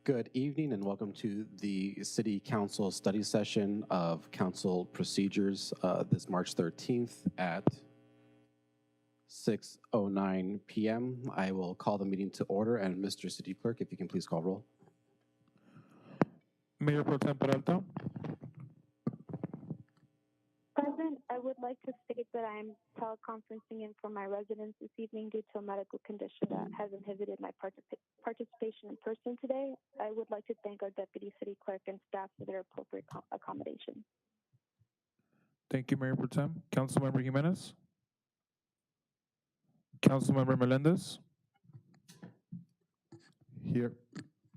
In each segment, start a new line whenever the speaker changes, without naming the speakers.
Good evening and welcome to the City Council study session of council procedures this March 13th at 6:09 p.m. I will call the meeting to order, and Mr. City Clerk, if you can please call roll.
Mayor Pro Tem Peralta.
President, I would like to state that I'm teleconferencing in from my residence this evening due to a medical condition that has inhibited my participation in person today. I would like to thank our Deputy City Clerk and staff for their appropriate accommodation.
Thank you, Mayor Pro Tem. Councilmember Jimenez. Councilmember Melendez. Here.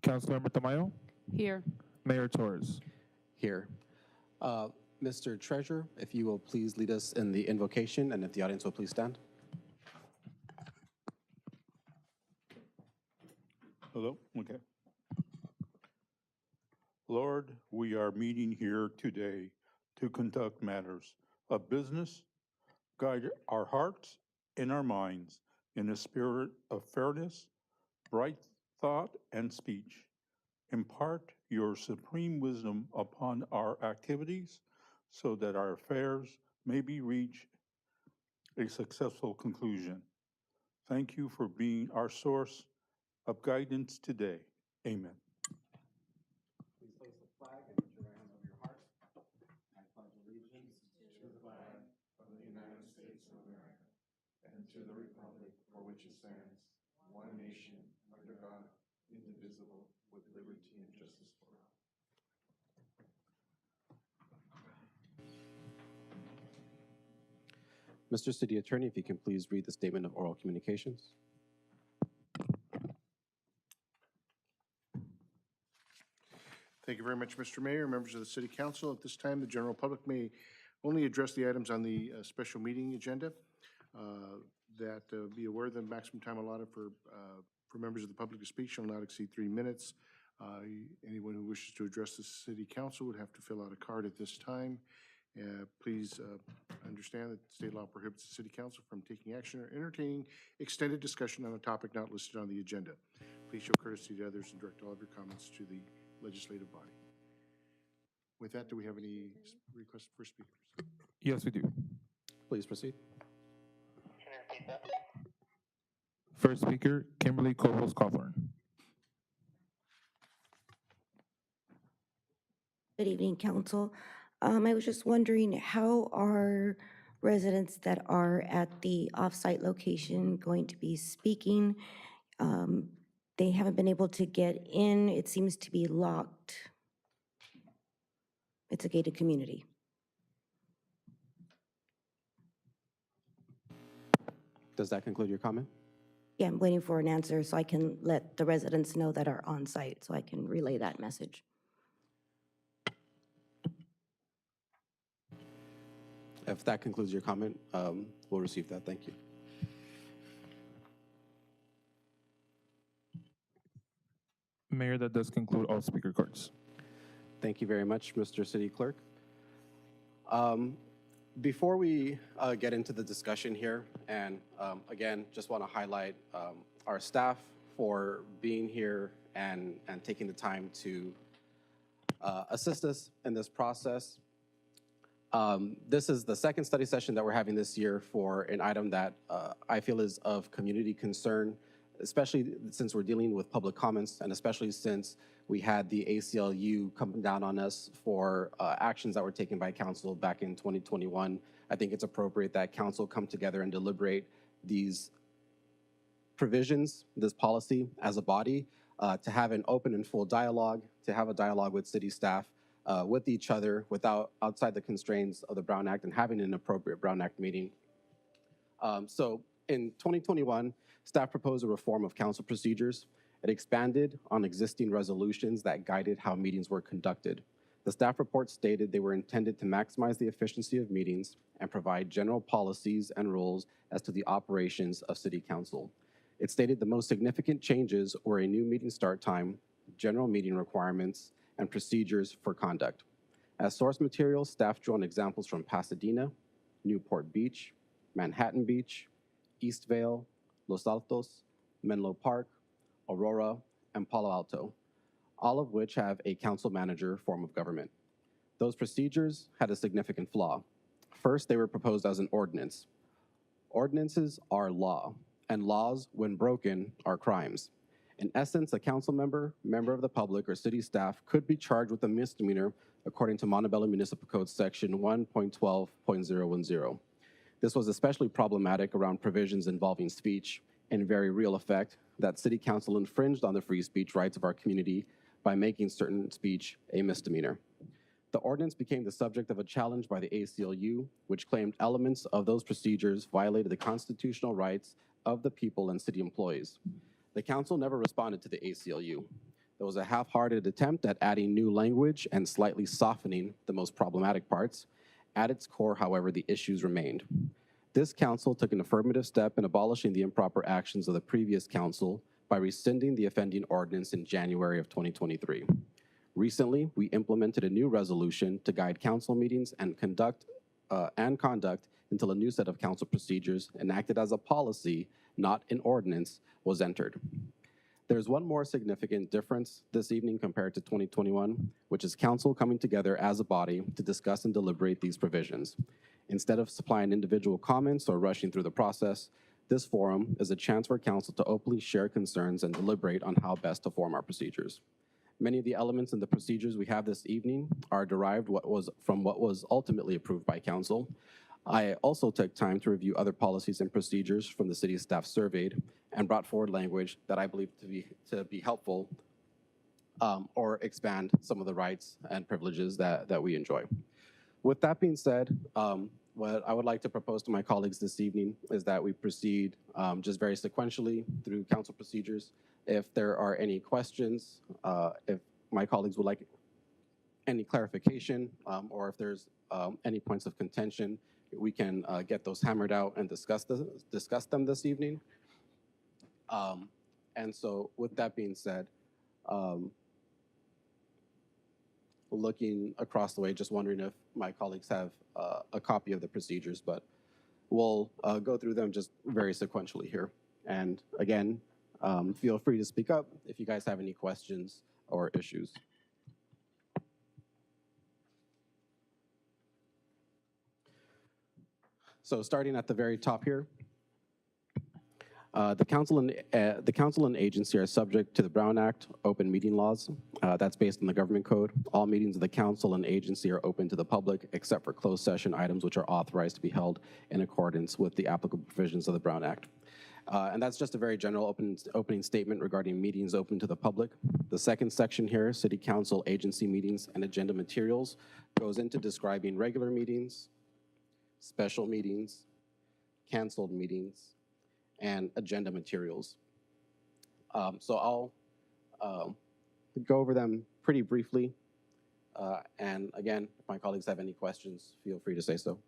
Councilmember Tamayo.
Here.
Mayor Torres.
Here. Mr. Treasurer, if you will please lead us in the invocation, and if the audience will please stand.
Hello? Okay. Lord, we are meeting here today to conduct matters of business, guide our hearts and our minds in a spirit of fairness, right thought, and speech. Impart your supreme wisdom upon our activities so that our affairs may be reached a successful conclusion. Thank you for being our source of guidance today. Amen.
Please place the flag and put your right hand over your heart. I pledge allegiance to the flag of the United States of America and to the republic for which it stands, one nation, under God, indivisible, with liberty and justice for all. Mr. City Attorney, if you can please read the statement of oral communications.
Thank you very much, Mr. Mayor, members of the City Council. At this time, the general public may only address the items on the special meeting agenda. Be aware the maximum time allotted for members of the public to speak shall not exceed 3 minutes. Anyone who wishes to address the City Council would have to fill out a card at this time. Please understand that state law prohibits the City Council from taking action or entertaining extended discussion on a topic not listed on the agenda. Please show courtesy to others and direct all of your comments to the legislative body. With that, do we have any requests for speakers?
Yes, we do.
Please proceed.
Can you repeat that?
First speaker, Kimberly Cobos Cawthorn.
Good evening, Council. I was just wondering, how are residents that are at the off-site location going to be speaking? They haven't been able to get in. It seems to be locked. It's a gated community.
Does that conclude your comment?
Yeah, I'm waiting for an answer so I can let the residents know that are on site so I can relay that message.
If that concludes your comment, we'll receive that. Thank you.
Mayor, that does conclude all speaker cards.
Thank you very much, Mr. City Clerk. Before we get into the discussion here, and again, just want to highlight our staff for being here and taking the time to assist us in this process. This is the second study session that we're having this year for an item that I feel is of community concern, especially since we're dealing with public comments, and especially since we had the ACLU come down on us for actions that were taken by council back in 2021. I think it's appropriate that council come together and deliberate these provisions, this policy as a body, to have an open and full dialogue, to have a dialogue with city staff, with each other outside the constraints of the Brown Act, and having an appropriate Brown Act meeting. So in 2021, staff proposed a reform of council procedures. It expanded on existing resolutions that guided how meetings were conducted. The staff report stated they were intended to maximize the efficiency of meetings and provide general policies and rules as to the operations of City Council. It stated the most significant changes were a new meeting start time, general meeting requirements, and procedures for conduct. As source material, staff drew on examples from Pasadena, Newport Beach, Manhattan Beach, Eastvale, Los Altos, Menlo Park, Aurora, and Palo Alto, all of which have a council manager form of government. Those procedures had a significant flaw. First, they were proposed as an ordinance. Ordinances are law, and laws, when broken, are crimes. In essence, a council member, member of the public, or city staff could be charged with a misdemeanor according to Montebello Municipal Code Section 1.12.010. This was especially problematic around provisions involving speech, in very real effect that City Council infringed on the free speech rights of our community by making certain speech a misdemeanor. The ordinance became the subject of a challenge by the ACLU, which claimed elements of those procedures violated the constitutional rights of the people and city employees. The council never responded to the ACLU. There was a half-hearted attempt at adding new language and slightly softening the most problematic parts. At its core, however, the issues remained. This council took an affirmative step in abolishing the improper actions of the previous council by rescinding the offending ordinance in January of 2023. Recently, we implemented a new resolution to guide council meetings and conduct until a new set of council procedures enacted as a policy, not an ordinance, was entered. There's one more significant difference this evening compared to 2021, which is council coming together as a body to discuss and deliberate these provisions. Instead of supplying individual comments or rushing through the process, this forum is a chance for council to openly share concerns and deliberate on how best to form our procedures. Many of the elements in the procedures we have this evening are derived from what was ultimately approved by council. I also took time to review other policies and procedures from the city staff surveyed and brought forward language that I believe to be helpful or expand some of the rights and privileges that we enjoy. With that being said, what I would like to propose to my colleagues this evening is that we proceed just very sequentially through council procedures. If there are any questions, if my colleagues would like any clarification, or if there's any points of contention, we can get those hammered out and discuss them this evening. And so with that being said, looking across the way, just wondering if my colleagues have a copy of the procedures, but we'll go through them just very sequentially here. And again, feel free to speak up if you guys have any questions or issues. So starting at the very top here, the council and agency are subject to the Brown Act open meeting laws. That's based on the government code. All meetings of the council and agency are open to the public except for closed session items which are authorized to be held in accordance with the applicable provisions of the Brown Act. And that's just a very general opening statement regarding meetings open to the public. The second section here, city council agency meetings and agenda materials, goes into describing regular meetings, special meetings, canceled meetings, and agenda materials. So I'll go over them pretty briefly. And again, if my colleagues have any questions, feel free to say so.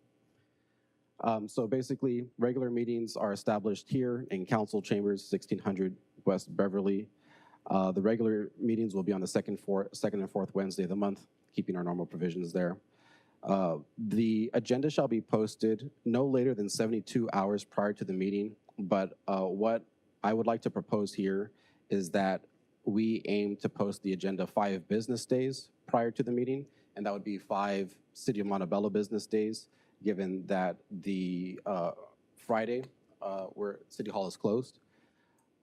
So basically, regular meetings are established here in Council Chambers, 1600 West Beverly. The regular meetings will be on the second and fourth Wednesday of the month, keeping our normal provisions there. The agenda shall be posted no later than 72 hours prior to the meeting, but what I would like to propose here is that we aim to post the agenda 5 business days prior to the meeting, and that would be 5 City of Montebello business days, given that the Friday where City Hall is closed.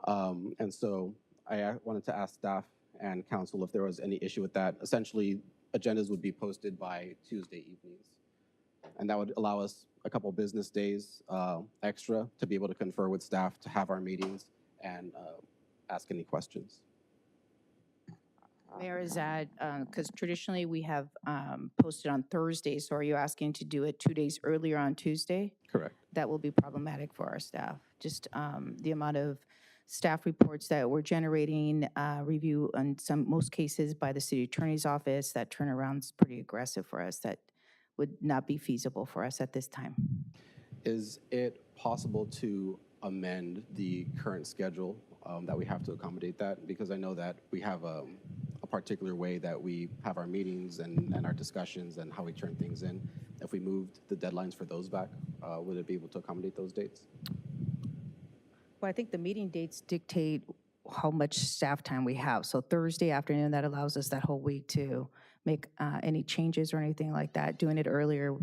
And so I wanted to ask staff and council if there was any issue with that. Essentially, agendas would be posted by Tuesday evenings. And that would allow us a couple business days extra to be able to confer with staff, to have our meetings, and ask any questions.
Mayor, is that, because traditionally we have posted on Thursday, so are you asking to do it 2 days earlier on Tuesday?
Correct.
That will be problematic for our staff. Just the amount of staff reports that we're generating, review in most cases by the city attorney's office, that turnaround's pretty aggressive for us. That would not be feasible for us at this time.
Is it possible to amend the current schedule that we have to accommodate that? Because I know that we have a particular way that we have our meetings and our discussions and how we turn things in. If we moved the deadlines for those back, would it be able to accommodate those dates?
Well, I think the meeting dates dictate how much staff time we have. So Thursday afternoon, that allows us that whole week to make any changes or anything like that. Doing it earlier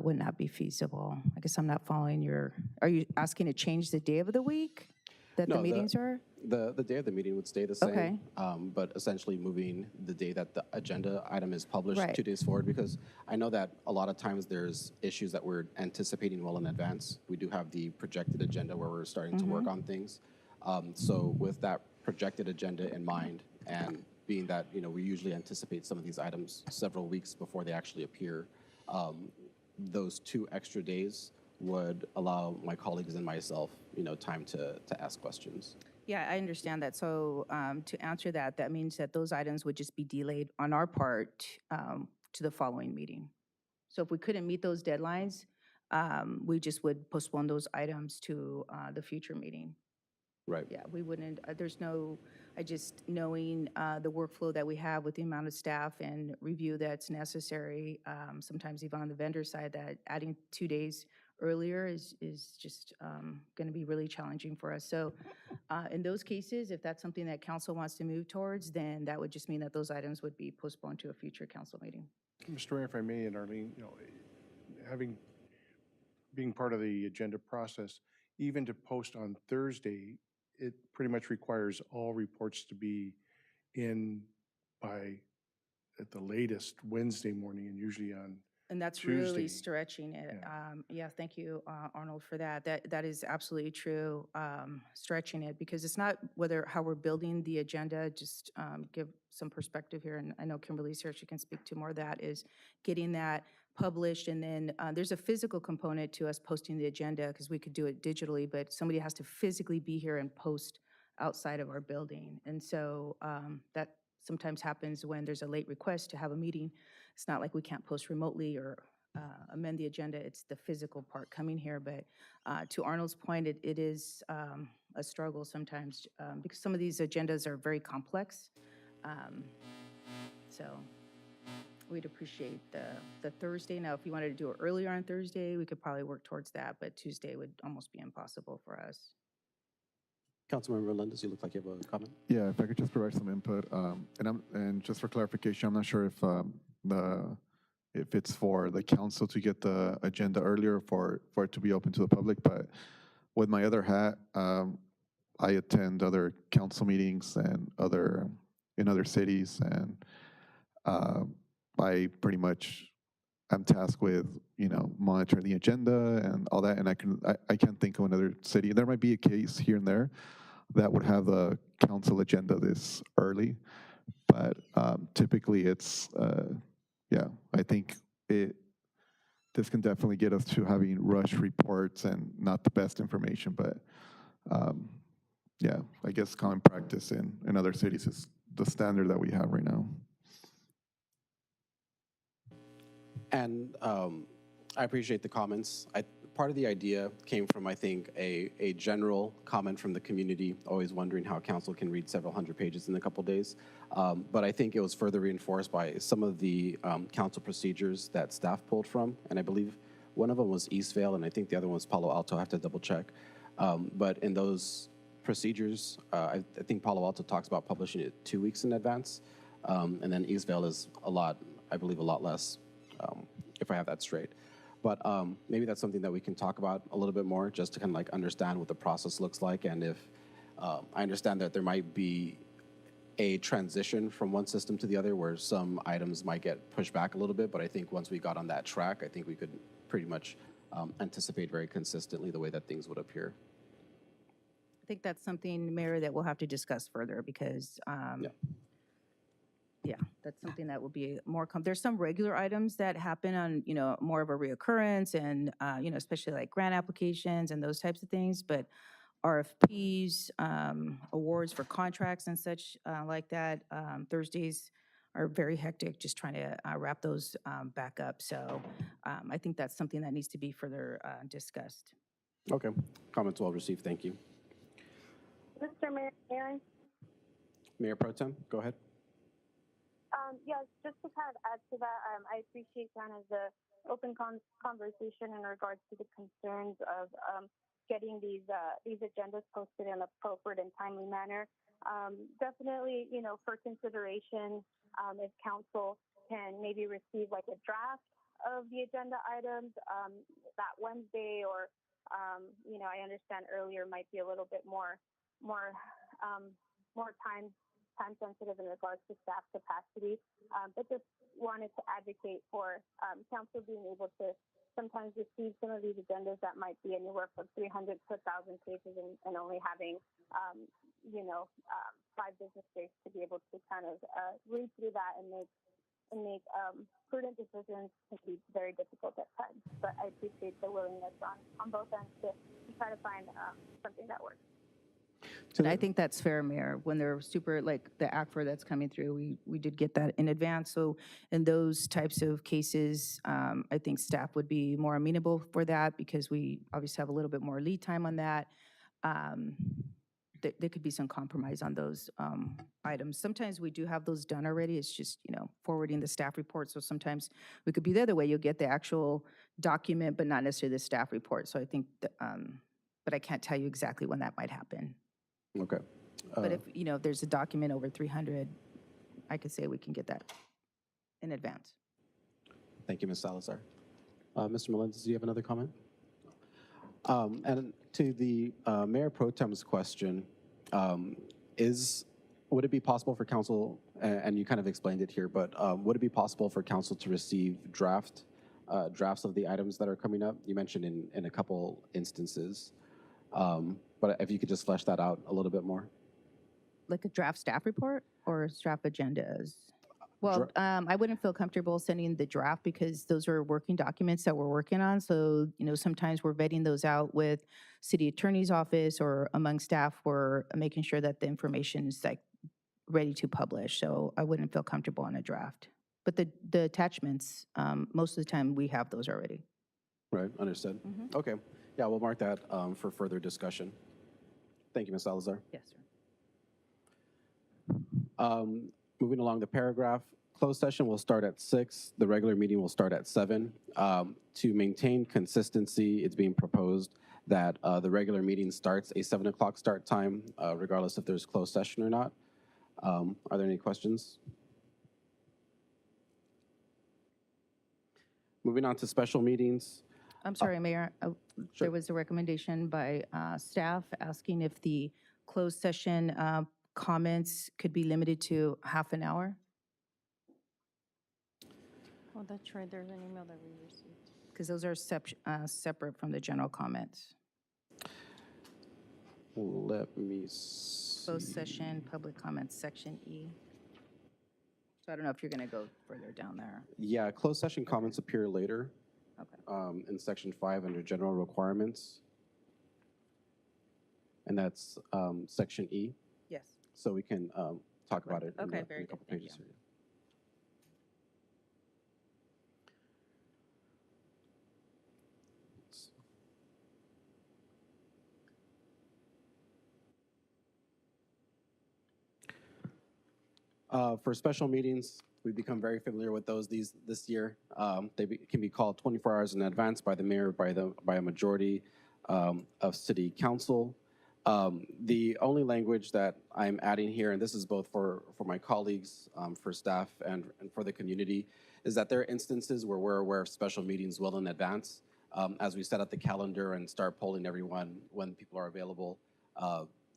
would not be feasible. I guess I'm not following your, are you asking to change the day of the week that the
No,
meetings are?
the day of the meeting would stay the same.
Okay.
But essentially moving the day that the agenda item is published
Right.
2 days forward, because I know that a lot of times there's issues that we're anticipating well in advance. We do have the projected agenda where we're starting to work on things. So with that projected agenda in mind, and being that, you know, we usually anticipate some of these items several weeks before they actually appear, those 2 extra days would allow my colleagues and myself, you know, time to ask questions.
Yeah, I understand that. So to answer that, that means that those items would just be delayed on our part to the following meeting. So if we couldn't meet those deadlines, we just would postpone those items to the future meeting.
Right.
Yeah, we wouldn't, there's no, I just knowing the workflow that we have with the amount of staff and review that's necessary, sometimes even on the vendor side, that adding 2 days earlier is just going to be really challenging for us. So in those cases, if that's something that council wants to move towards, then that would just mean that those items would be postponed to a future council meeting.
Mr. Mayor, if I may, and Arlene, you know, being part of the agenda process, even to post on Thursday, it pretty much requires all reports to be in by, at the latest, Wednesday morning, and usually on
And that's really
Tuesday.
stretching it.
Yeah.
Yeah, thank you, Arnold, for that. That is absolutely true, stretching it, because it's not whether, how we're building the agenda, just give some perspective here, and I know Kimberly's here, she can speak to more of that, is getting that published, and then there's a physical component to us posting the agenda, because we could do it digitally, but somebody has to physically be here and post outside of our building. And so that sometimes happens when there's a late request to have a meeting. It's not like we can't post remotely or amend the agenda. It's the physical part coming here. But to Arnold's point, it is a struggle sometimes because some of these agendas are very complex. So we'd appreciate the Thursday. Now, if you wanted to do it earlier on Thursday, we could probably work towards that, but Tuesday would almost be impossible for us.
Councilmember Melendez, you look like you have a comment.
Yeah, if I could just provide some input, and just for clarification, I'm not sure if it's for the council to get the agenda earlier for it to be open to the public, but with my other hat, I attend other council meetings and in other cities, and I pretty much am tasked with, you know, monitoring the agenda and all that, and I can't think of another city. There might be a case here and there that would have the council agenda this early, but typically it's, yeah, I think this can definitely get us to having rush reports and not the best information, but yeah, I guess common practice in other cities is the standard that we have right now.
And I appreciate the comments. Part of the idea came from, I think, a general comment from the community, always wondering how council can read several hundred pages in a couple days. But I think it was further reinforced by some of the council procedures that staff pulled from. And I believe one of them was Eastvale, and I think the other one was Palo Alto. I have to double check. But in those procedures, I think Palo Alto talks about publishing it 2 weeks in advance. And then Eastvale is I believe a lot less, if I have that straight. But maybe that's something that we can talk about a little bit more, just to kind of like understand what the process looks like. And if I understand that there might be a transition from one system to the other where some items might get pushed back a little bit, but I think once we got on that track, I think we could pretty much anticipate very consistently the way that things would appear.
I think that's something, Mayor, that we'll have to discuss further because yeah, that's something that will be more, there's some regular items that happen on, you know, more of a reoccurrence and, you know, especially like grant applications and those types of things, but RFPs, awards for contracts and such like that, Thursdays are very hectic, just trying to wrap those back up. So I think that's something that needs to be further discussed.
Okay, comments well received, thank you.
Mr. Mayor,
Mayor Pro Tem, go ahead.
yes, just to kind of add to that, I appreciate kind of the open conversation in regards to the concerns of getting these agendas posted in an appropriate and timely manner. Definitely, for consideration, if council can maybe receive like a draft of the agenda items that Wednesday, or I understand earlier might be a little bit more time sensitive in regards to staff capacity, but just wanted to advocate for council being able to sometimes receive some of these agendas that might be anywhere from 300 to 1,000 pages, and only having 5 business days to be able to kind of read through that and make prudent decisions can be very difficult at times. But I appreciate the willingness on both ends to try to find something that works.
And I think that's fair, Mayor. When they're super, like the ACFR that's coming through, we did get that in advance. So in those types of cases, I think staff would be more amenable for that, because we obviously have a little bit more lead time on that. There could be some compromise on those items. Sometimes we do have those done already. It's just, forwarding the staff report. So sometimes we could be the other way. You'll get the actual document, but not necessarily the staff report. So I think, but I can't tell you exactly when that might happen.
Okay.
But if there's a document over 300, I could say we can get that in advance.
Thank you, Ms. Salazar. Mr. Melendez, do you have another comment? And to the Mayor Pro Tem's question, would it be possible for council, and you kind of explained it here, but would it be possible for council to receive drafts of the items that are coming up? You mentioned in a couple instances, but if you could just flesh that out a little bit more.
Like a draft staff report or draft agendas? Well, I wouldn't feel comfortable sending the draft, because those are working documents that we're working on. So, sometimes we're vetting those out with city attorney's office or among staff. We're making sure that the information is like ready to publish. So I wouldn't feel comfortable on a draft. But the attachments, most of the time we have those already.
Right, understood. Okay, yeah, we'll mark that for further discussion. Thank you, Ms. Salazar.
Yes, sir.
Moving along the paragraph, closed session will start at 6. The regular meeting will start at 7. To maintain consistency, it's being proposed that the regular meeting starts a 7 o'clock start time, regardless if there's closed session or not. Are there any questions? Moving on to special meetings.
I'm sorry, Mayor.
Sure.
There was a recommendation by staff asking if the closed session comments could be limited to half an hour.
Oh, that's right. There's an email that we received.
Because those are separate from the general comments.
Let me see.
Closed session, public comments, section E. So I don't know if you're going to go further down there.
Yeah, closed session comments appear later
Okay.
in section 5 under general requirements. And that's section E.
Yes.
So we can talk about it
Okay,
in
very
a couple
good. Thank
pages
you.
here. For special meetings, we've become very familiar with those this year. They can be called 24 hours in advance by the mayor, by a majority of city council. The only language that I'm adding here, and this is both for my colleagues, for staff, and for the community, is that there are instances where we're aware of special meetings well in advance. As we set up the calendar and start polling everyone when people are available,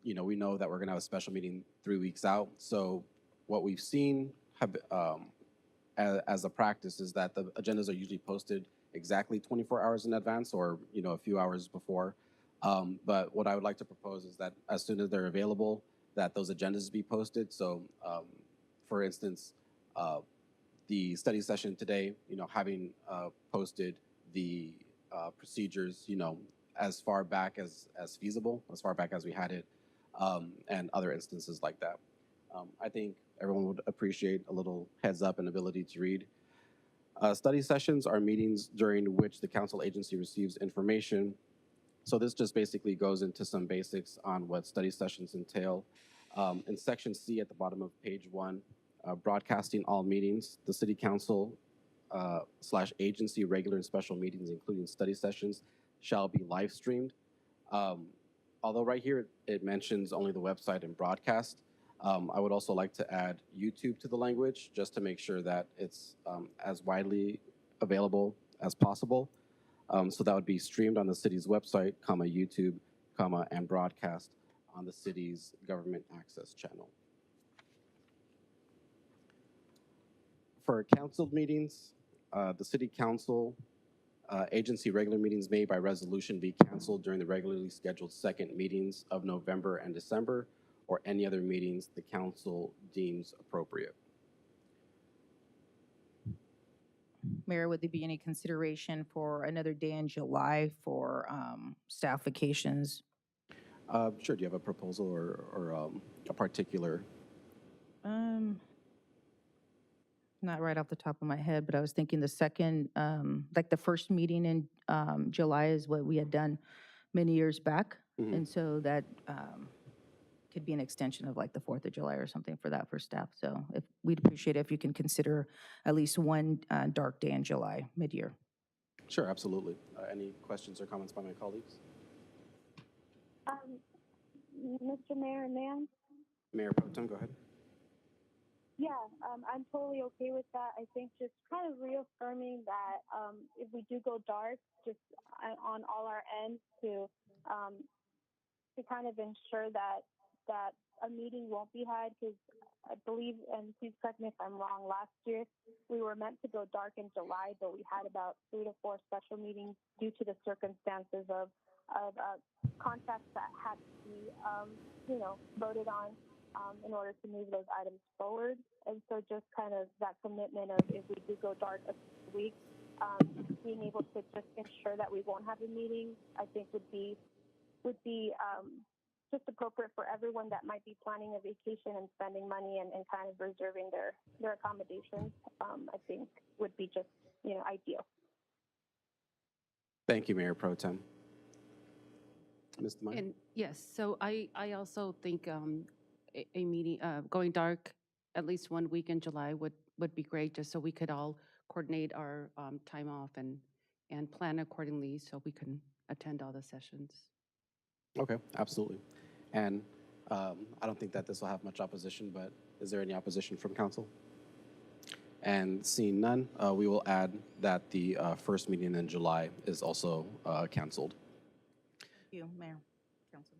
we know that we're going to have a special meeting 3 weeks out. So what we've seen as a practice is that the agendas are usually posted exactly 24 hours in advance, or a few hours before. But what I would like to propose is that as soon as they're available, that those agendas be posted. So, for instance, the study session today, having posted the procedures, as far back as feasible, as far back as we had it, and other instances like that. I think everyone would appreciate a little heads up and ability to read. Study sessions are meetings during which the council agency receives information. So this just basically goes into some basics on what study sessions entail. In section C at the bottom of page 1, broadcasting all meetings, the city council / agency regular and special meetings, including study sessions, shall be live streamed. Although right here it mentions only the website and broadcast, I would also like to add YouTube to the language just to make sure that it's as widely available as possible. So that would be streamed on the city's website, YouTube, and broadcast on the city's government access channel. For council meetings, the city council agency regular meetings may by resolution be canceled during the regularly scheduled second meetings of November and December, or any other meetings the council deems appropriate.
Mayor, would there be any consideration for another day in July for staff vacations?
Sure, do you have a proposal or a particular?
Not right off the top of my head, but I was thinking the second, like the first meeting in July is what we had done many years back.
Mhm.
And so that could be an extension of like the 4th of July or something for that for staff. So if, we'd appreciate it if you can consider at least one dark day in July, mid-year.
Sure, absolutely. Any questions or comments by my colleagues?
Mr. Mayor, ma'am?
Mayor Pro Tem, go ahead.
Yeah, I'm totally okay with that. I think just kind of reaffirming that if we do go dark, just on all our ends to kind of ensure that a meeting won't be had, because I believe, and please correct me if I'm wrong, last year we were meant to go dark in July, but we had about 3 to 4 special meetings due to the circumstances of contracts that had to be voted on in order to move those items forward. And so just kind of that commitment of if we do go dark a week, being able to just ensure that we won't have a meeting, I think would be just appropriate for everyone that might be planning a vacation and spending money and kind of reserving their accommodations. I think would be just ideal.
Thank you, Mayor Pro Tem. Ms. Meyer?
And yes, so I also think a meeting, going dark at least 1 week in July would be great, just so we could all coordinate our time off and plan accordingly so we can attend all the sessions.
Okay, absolutely. And I don't think that this will have much opposition, but is there any opposition from council? And seeing none, we will add that the first meeting in July is also canceled.
Thank you, Mayor, Council.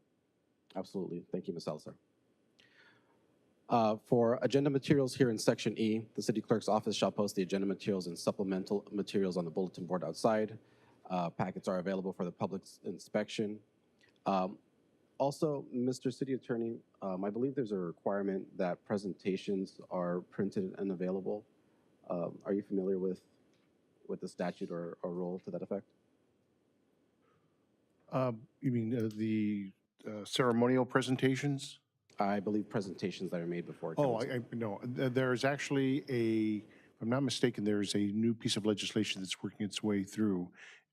Absolutely. Thank you, Ms. Salazar. For agenda materials here in Section E, the city clerk's office shall post the agenda materials and supplemental materials on the bulletin board outside. Packets are available for the public's inspection. Also, Mr. City Attorney, I believe there's a requirement that presentations are printed and available. Are you familiar with the statute or rule to that effect?
You mean the ceremonial presentations?
I believe presentations that are made before
Oh,
council.
no, there's actually if I'm not mistaken, there's a new piece of legislation that's working its way through.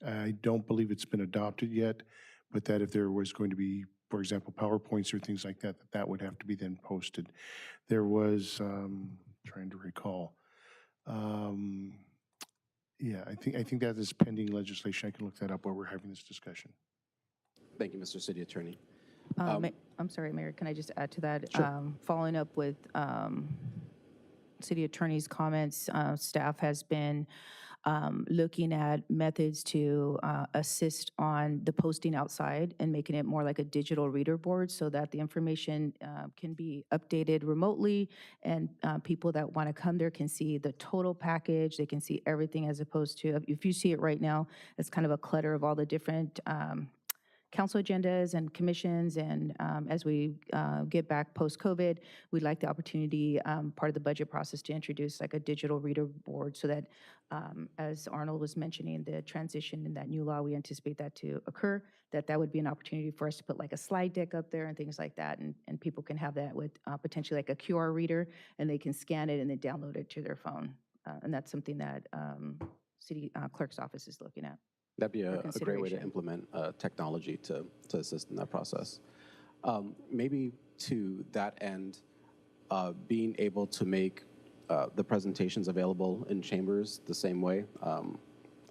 I don't believe it's been adopted yet, but that if there was going to be, for example, PowerPoints or things like that, that would have to be then posted. There was, trying to recall, yeah, I think that is pending legislation. I can look that up while we're having this discussion.
Thank you, Mr. City Attorney.
I'm sorry, Mayor, can I just add to that?
Sure.
Following up with City Attorney's comments, staff has been looking at methods to assist on the posting outside and making it more like a digital reader board so that the information can be updated remotely, and people that want to come there can see the total package. They can see everything, as opposed to, if you see it right now, it's kind of a clutter of all the different council agendas and commissions, and as we get back post-COVID, we'd like the opportunity, part of the budget process, to introduce like a digital reader board so that, as Arnold was mentioning, the transition in that new law, we anticipate that to occur, that would be an opportunity for us to put like a slide deck up there and things like that, and people can have that with potentially like a QR reader, and they can scan it and then download it to their phone. And that's something that City Clerk's office is looking at.
That'd be a great way to
consideration.
implement technology to assist in that process. Maybe to that end, being able to make the presentations available in chambers the same way.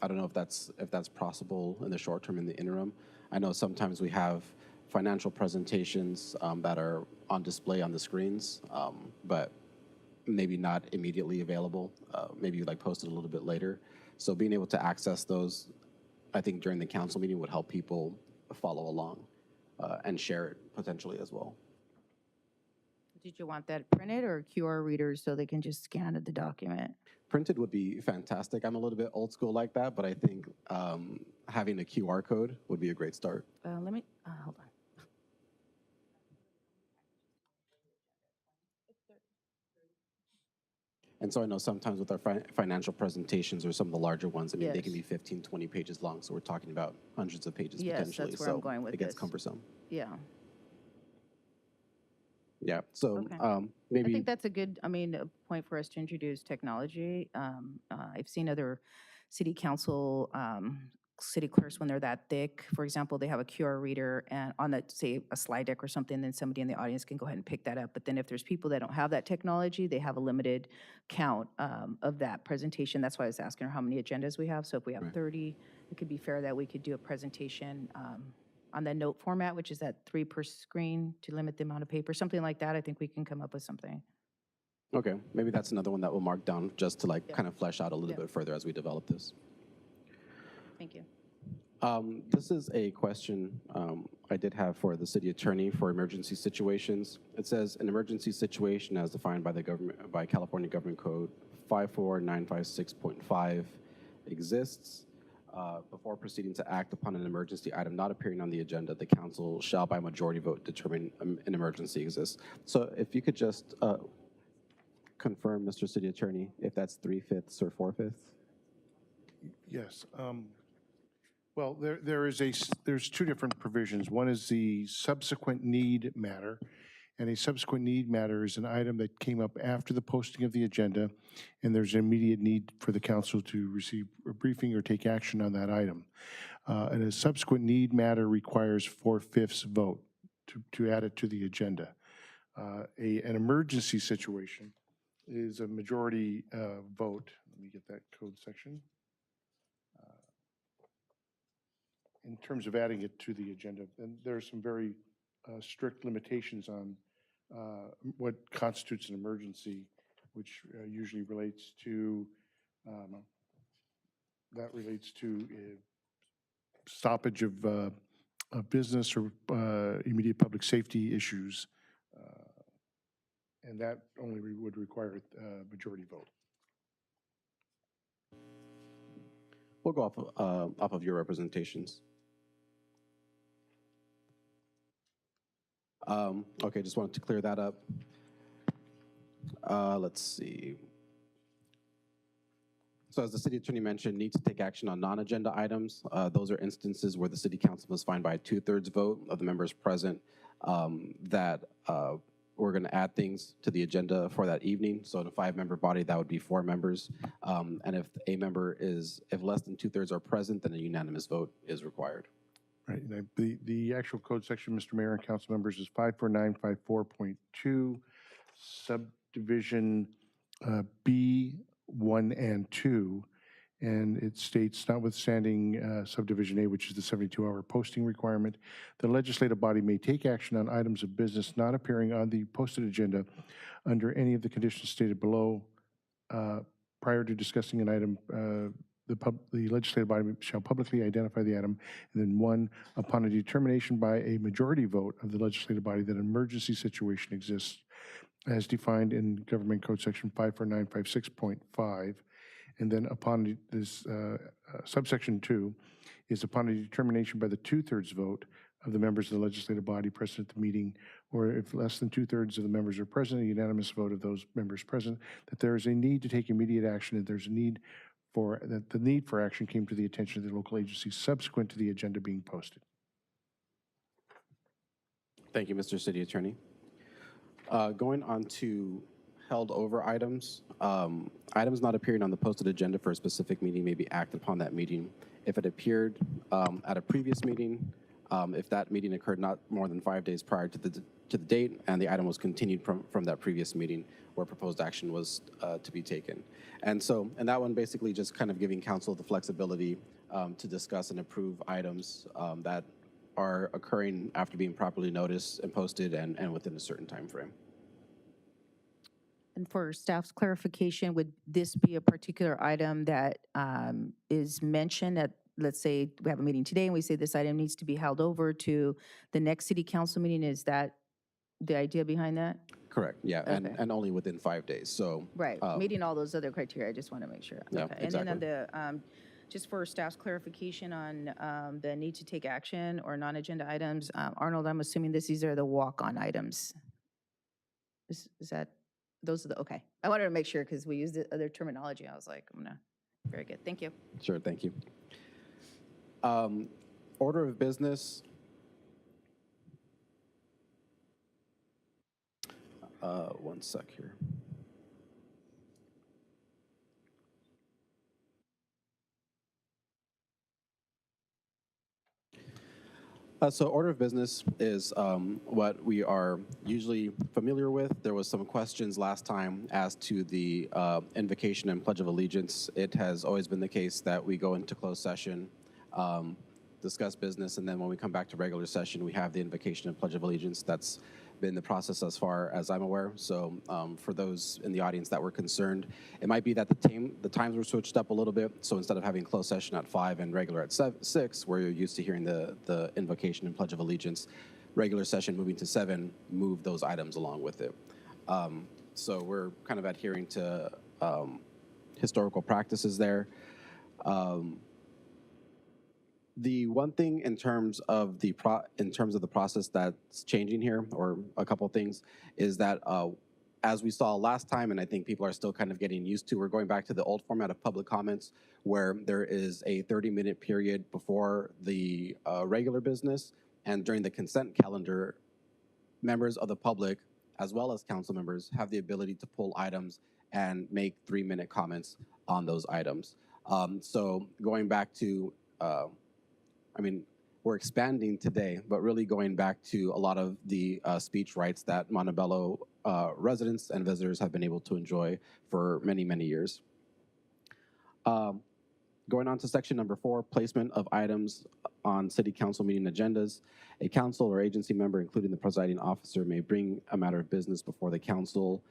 I don't know if that's possible in the short term, in the interim. I know sometimes we have financial presentations that are on display on the screens, but maybe not immediately available. Maybe like posted a little bit later. So being able to access those, I think during the council meeting would help people follow along and share it potentially as well.
Did you want that printed or QR readers so they can just scan the document?
Printed would be fantastic. I'm a little bit old school like that, but I think having a QR code would be a great start.
Let me, hold on.
And so I know sometimes with our financial presentations or some of the larger ones, I mean, they can
Yes.
be 15, 20 pages long. So we're talking about hundreds of pages
Yes,
potentially.
that's where
so
I'm going with
it gets
this.
cumbersome.
Yeah.
Yeah. So
Okay. I
maybe
think that's a good, a point for us to introduce technology. I've seen other city council, city clerks, when they're that thick, for example, they have a QR reader and on that, say, a slide deck or something, then somebody in the audience can go ahead and pick that up. But then if there's people that don't have that technology, they have a limited count of that presentation. That's why I was asking her how many agendas we have. So if we have
Right.
30, it could be fair that we could do a presentation on the note format, which is that 3 per screen to limit the amount of paper, something like that. I think we can come up with something.
okay, maybe that's another one that we'll mark down just to like
Yeah.
kind of flesh out a little
Yeah.
bit further as we develop this.
Thank you.
This is a question I did have for the city attorney for emergency situations. It says an emergency situation as defined by California Government Code 54956.5 exists. Before proceeding to act upon an emergency item not appearing on the agenda, the council shall by majority vote determine an emergency exists. So if you could just confirm, Mr. City Attorney, if that's 3/5 or 4/5?
Yes. Well, there's two different provisions. One is the subsequent need matter, and a subsequent need matter is an item that came up after the posting of the agenda, and there's an immediate need for the council to receive a briefing or take action on that item. And a subsequent need matter requires 4/5 vote to add it to the agenda. An emergency situation is a majority vote. Let me get that code section. In terms of adding it to the agenda, and there are some very strict limitations on what constitutes an emergency, which usually relates to stoppage of business or immediate public safety issues, and that only would require a majority vote.
We'll go off of your representations. Okay, just wanted to clear that up. Let's see. So as the city attorney mentioned, need to take action on non-agenda items. Those are instances where the city council must find by a 2/3 vote of the members present that we're going to add things to the agenda for that evening. So in a 5-member body, that would be 4 members. And if if less than 2/3 are present, then a unanimous vote is required.
Right, and the actual code section, Mr. Mayor and council members, is 54954.2, subdivision B1 and 2, and it states, notwithstanding subdivision A, which is the 72-hour posting requirement, the legislative body may take action on items of business not appearing on the posted agenda under any of the conditions stated below. Prior to discussing an item, the legislative body shall publicly identify the item, and then 1, upon a determination by a majority vote of the legislative body that an emergency situation exists as defined in Government Code Section 54956.5, and then upon this subsection 2 is upon a determination by the 2/3 vote of the members of the legislative body present at the meeting, or if less than 2/3 of the members are present, a unanimous vote of those members present, that there is a need to take immediate action, that there's a need that the need for action came to the attention of the local agency subsequent to the agenda being posted.
Thank you, Mr. City Attorney. Going on to held over items. Items not appearing on the posted agenda for a specific meeting may be acted upon that meeting. If it appeared at a previous meeting, if that meeting occurred not more than 5 days prior to to the date, and the item was continued from that previous meeting where proposed action was to be taken. And so, and that one basically just kind of giving council the flexibility to discuss and approve items that are occurring after being properly noticed and posted and within a certain time frame.
And for staff's clarification, would this be a particular item that is mentioned at, let's say, we have a meeting today and we say this item needs to be held over to the next city council meeting? Is that the idea behind that?
Correct, yeah,
Okay.
and only within 5 days, so.
Right, meeting all those other criteria, I just want to make sure.
Yeah,
Okay. And then on
exactly.
the, just for staff's clarification on the need to take action or non-agenda items, Arnold, I'm assuming these are the walk-on items. Is that, those are the, okay. I wanted to make sure because we used the other terminology. I was like, very good, thank you.
Sure, thank you. Order of business. One sec here. So order of business is what we are usually familiar with. There was some questions last time as to the invocation and pledge of allegiance. It has always been the case that we go into closed session, discuss business, and then when we come back to regular session, we have the invocation and pledge of allegiance. That's been the process as far as I'm aware. So for those in the audience that were concerned, it might be that the times were switched up a little bit. So instead of having closed session at 5 and regular at 6, where you're used to hearing the invocation and pledge of allegiance, regular session moving to 7, move those items along with it. So we're kind of adhering to historical practices there. The one thing in terms of the process that's changing here, or a couple things, is that as we saw last time, and I think people are still kind of getting used to, we're going back to the old format of public comments, where there is a 30-minute period before the regular business, and during the consent calendar, members of the public, as well as council members, have the ability to pull items and make 3-minute comments on those items. So going back to we're expanding today, but really going back to a lot of the speech rights that Montebello residents and visitors have been able to enjoy for many, many years. Going on to section number 4, placement of items on city council meeting agendas. A council or agency member, including the presiding officer, may bring a matter of business before the council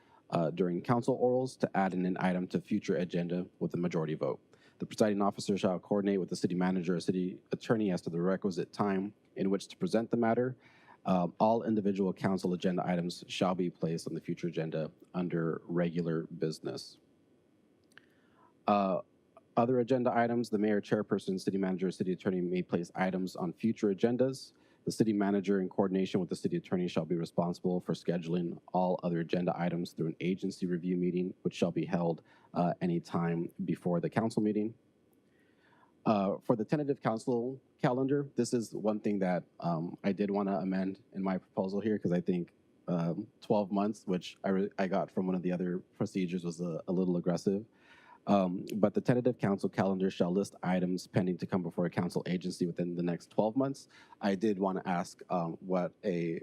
during council orals to add an item to future agenda with a majority vote. The presiding officer shall coordinate with the city manager or city attorney as to the requisite time in which to present the matter. All individual council agenda items shall be placed on the future agenda under regular business. Other agenda items, the mayor, chairperson, city manager, or city attorney may place items on future agendas. The city manager, in coordination with the city attorney, shall be responsible for scheduling all other agenda items through an agency review meeting, which shall be held anytime before the council meeting. For the tentative council calendar, this is one thing that I did want to amend in my proposal here, because I think 12 months, which I got from one of the other procedures, was a little aggressive. But the tentative council calendar shall list items pending to come before a council agency within the next 12 months. I did want to ask what a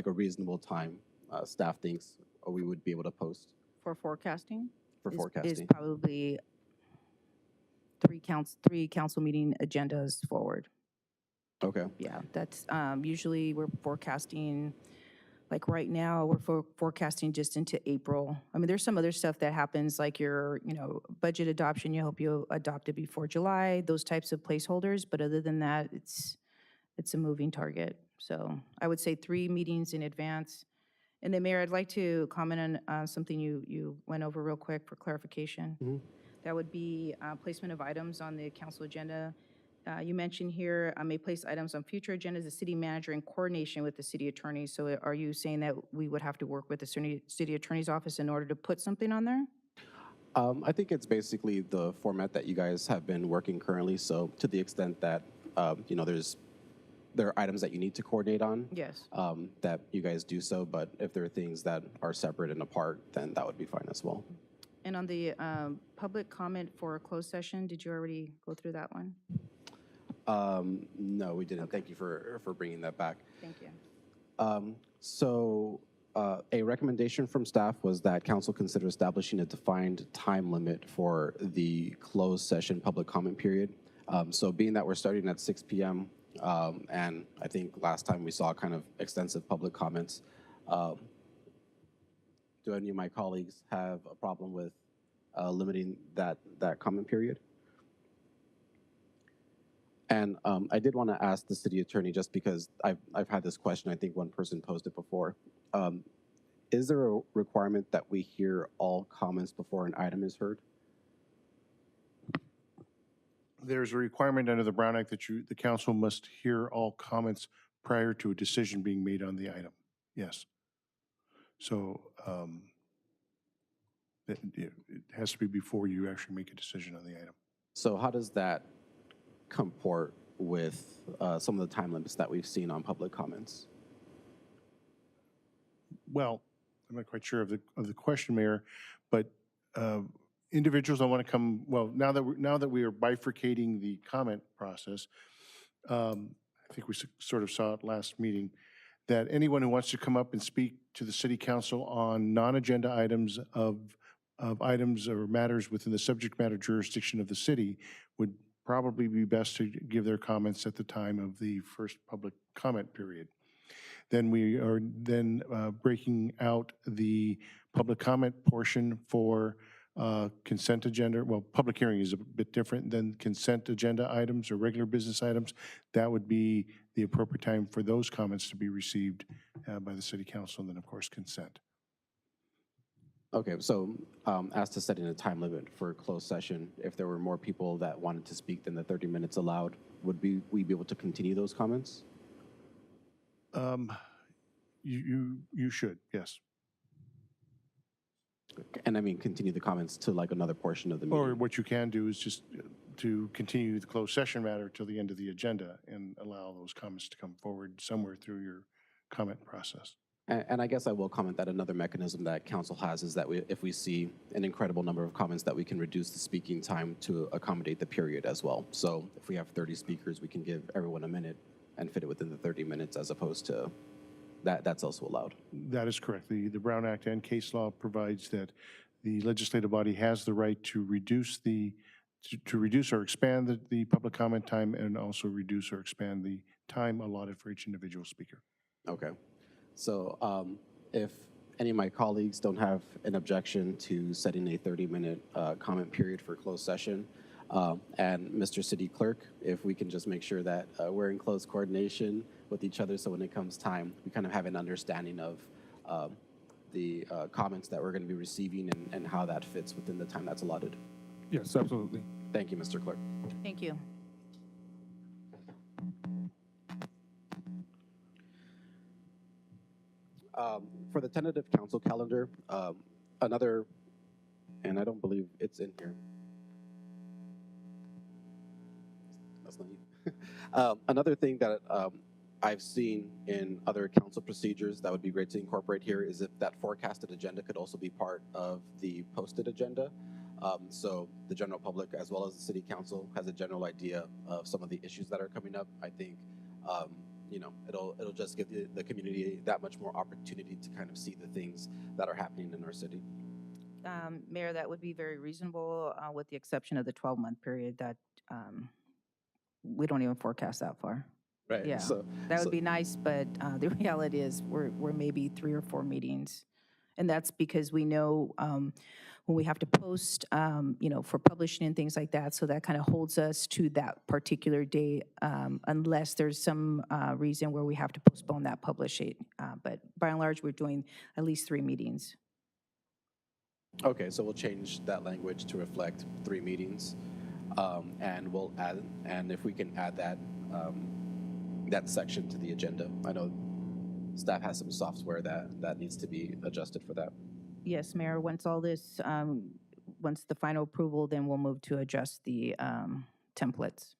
reasonable time staff thinks we would be able to post
For forecasting?
for
Is
forecasting.
probably three council meeting agendas forward.
Okay.
Yeah, that's usually we're forecasting, like right now, we're forecasting just into April. I mean, there's some other stuff that happens, like your, budget adoption, you hope you adopt it before July, those types of placeholders. But other than that, it's a moving target. So I would say 3 meetings in advance. And then, Mayor, I'd like to comment on something you went over real quick for clarification.
Mhm.
That would be placement of items on the council agenda. You mentioned here, may place items on future agendas, the city manager in coordination with the city attorney. So are you saying that we would have to work with the city attorney's office in order to put something on there?
I think it's basically the format that you guys have been working currently. So to the extent that, there are items that you need to coordinate on.
Yes.
That you guys do so, but if there are things that are separate and apart, then that would be fine as well.
And on the public comment for a closed session, did you already go through that one?
No, we didn't.
Okay.
Thank you for bringing that back.
Thank you.
So a recommendation from staff was that council consider establishing a defined time limit for the closed session public comment period. So being that we're starting at 6 p.m., and I think last time we saw kind of extensive public comments, do any of my colleagues have a problem with limiting that comment period? And I did want to ask the city attorney, just because I've had this question, I think one person posed it before. Is there a requirement that we hear all comments before an item is heard?
There's a requirement under the Brown Act that the council must hear all comments prior to a decision being made on the item. Yes. So it has to be before you actually make a decision on the item.
So how does that comport with some of the time limits that we've seen on public comments?
Well, I'm not quite sure of the question, Mayor, but individuals that want to come, well, now that we are bifurcating the comment process, I think we sort of saw it last meeting, that anyone who wants to come up and speak to the city council on non-agenda items of items or matters within the subject matter jurisdiction of the city would probably be best to give their comments at the time of the first public comment period. Then we are breaking out the public comment portion for consent agenda. Well, public hearing is a bit different than consent agenda items or regular business items. That would be the appropriate time for those comments to be received by the city council, and then of course consent.
Okay, so as to setting a time limit for closed session, if there were more people that wanted to speak than the 30 minutes allowed, would we be able to continue those comments?
You should, yes.
And I mean, continue the comments to like another portion of the meeting.
Or what you can do is just to continue the closed session matter till the end of the agenda and allow those comments to come forward somewhere through your comment process.
And I guess I will comment that another mechanism that council has is that if we see an incredible number of comments, that we can reduce the speaking time to accommodate the period as well. So if we have 30 speakers, we can give everyone a minute and fit it within the 30 minutes, as opposed to that's also allowed.
That is correct. The Brown Act and case law provides that the legislative body has the right to reduce or expand the public comment time, and also reduce or expand the time allotted for each individual speaker.
Okay. So if any of my colleagues don't have an objection to setting a 30-minute comment period for closed session, and Mr. City Clerk, if we can just make sure that we're in close coordination with each other, so when it comes time, we kind of have an understanding of the comments that we're going to be receiving and how that fits within the time that's allotted.
Yes, absolutely.
Thank you, Mr. Clerk.
Thank you.
For the tentative council calendar, another, and I don't believe it's in here. That's not you. Another thing that I've seen in other council procedures that would be great to incorporate here is if that forecasted agenda could also be part of the posted agenda. So the general public, as well as the city council, has a general idea of some of the issues that are coming up. I think you know, it'll just give the community that much more opportunity to kind of see the things that are happening in our city.
Mayor, that would be very reasonable, with the exception of the 12-month period that we don't even forecast that far.
Right.
Yeah, that would be nice, but the reality is we're maybe 3 or 4 meetings. And that's because we know when we have to post, you know, for publishing and things like that, so that kind of holds us to that particular day, unless there's some reason where we have to postpone that publishing. But by and large, we're doing at least 3 meetings.
Okay, so we'll change that language to reflect 3 meetings, and we'll add, and if we can add that that section to the agenda. I know staff has some software that needs to be adjusted for that.
Yes, Mayor, once all this, once the final approval, then we'll move to adjust the templates.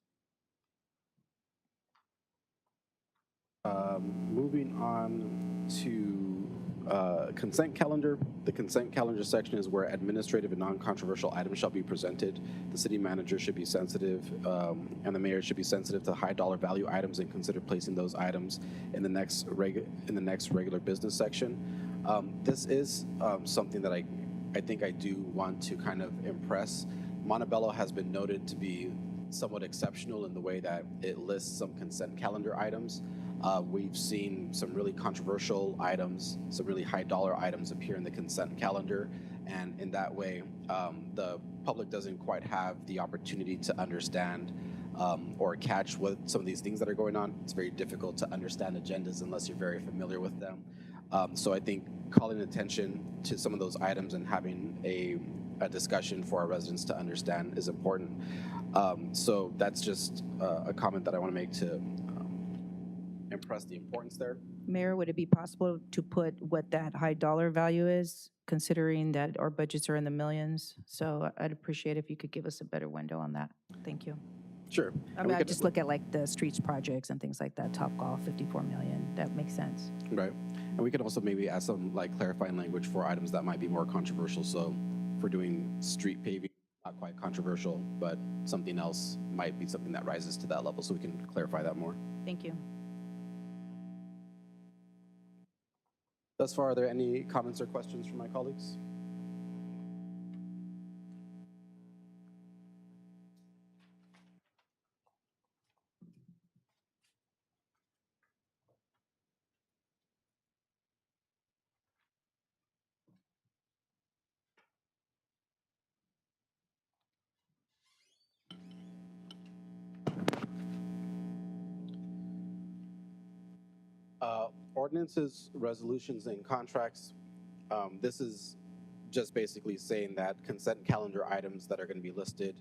Moving on to consent calendar. The consent calendar section is where administrative and non-controversial items shall be presented. The city manager should be sensitive, and the mayor should be sensitive to high dollar value items and consider placing those items in the next regular business section. This is something that I think I do want to kind of impress. Montebello has been noted to be somewhat exceptional in the way that it lists some consent calendar items. We've seen some really controversial items, some really high dollar items appear in the consent calendar, and in that way, the public doesn't quite have the opportunity to understand or catch what some of these things that are going on. It's very difficult to understand agendas unless you're very familiar with them. So I think calling attention to some of those items and having a discussion for our residents to understand is important. So that's just a comment that I want to make to impress the importance there.
Mayor, would it be possible to put what that high dollar value is, considering that our budgets are in the millions? So I'd appreciate if you could give us a better window on that. Thank you.
Sure.
I mean, I just look at like the streets projects and things like that, Top Golf, 54 million, that makes sense.
Right. And we could also maybe add some like clarifying language for items that might be more controversial. So if we're doing street paving, not quite controversial, but something else might be something that rises to that level, so we can clarify that more.
Thank you.
Thus far, are there any comments or questions from my colleagues? Ordinances, resolutions, and contracts. This is just basically saying that consent calendar items that are going to be listed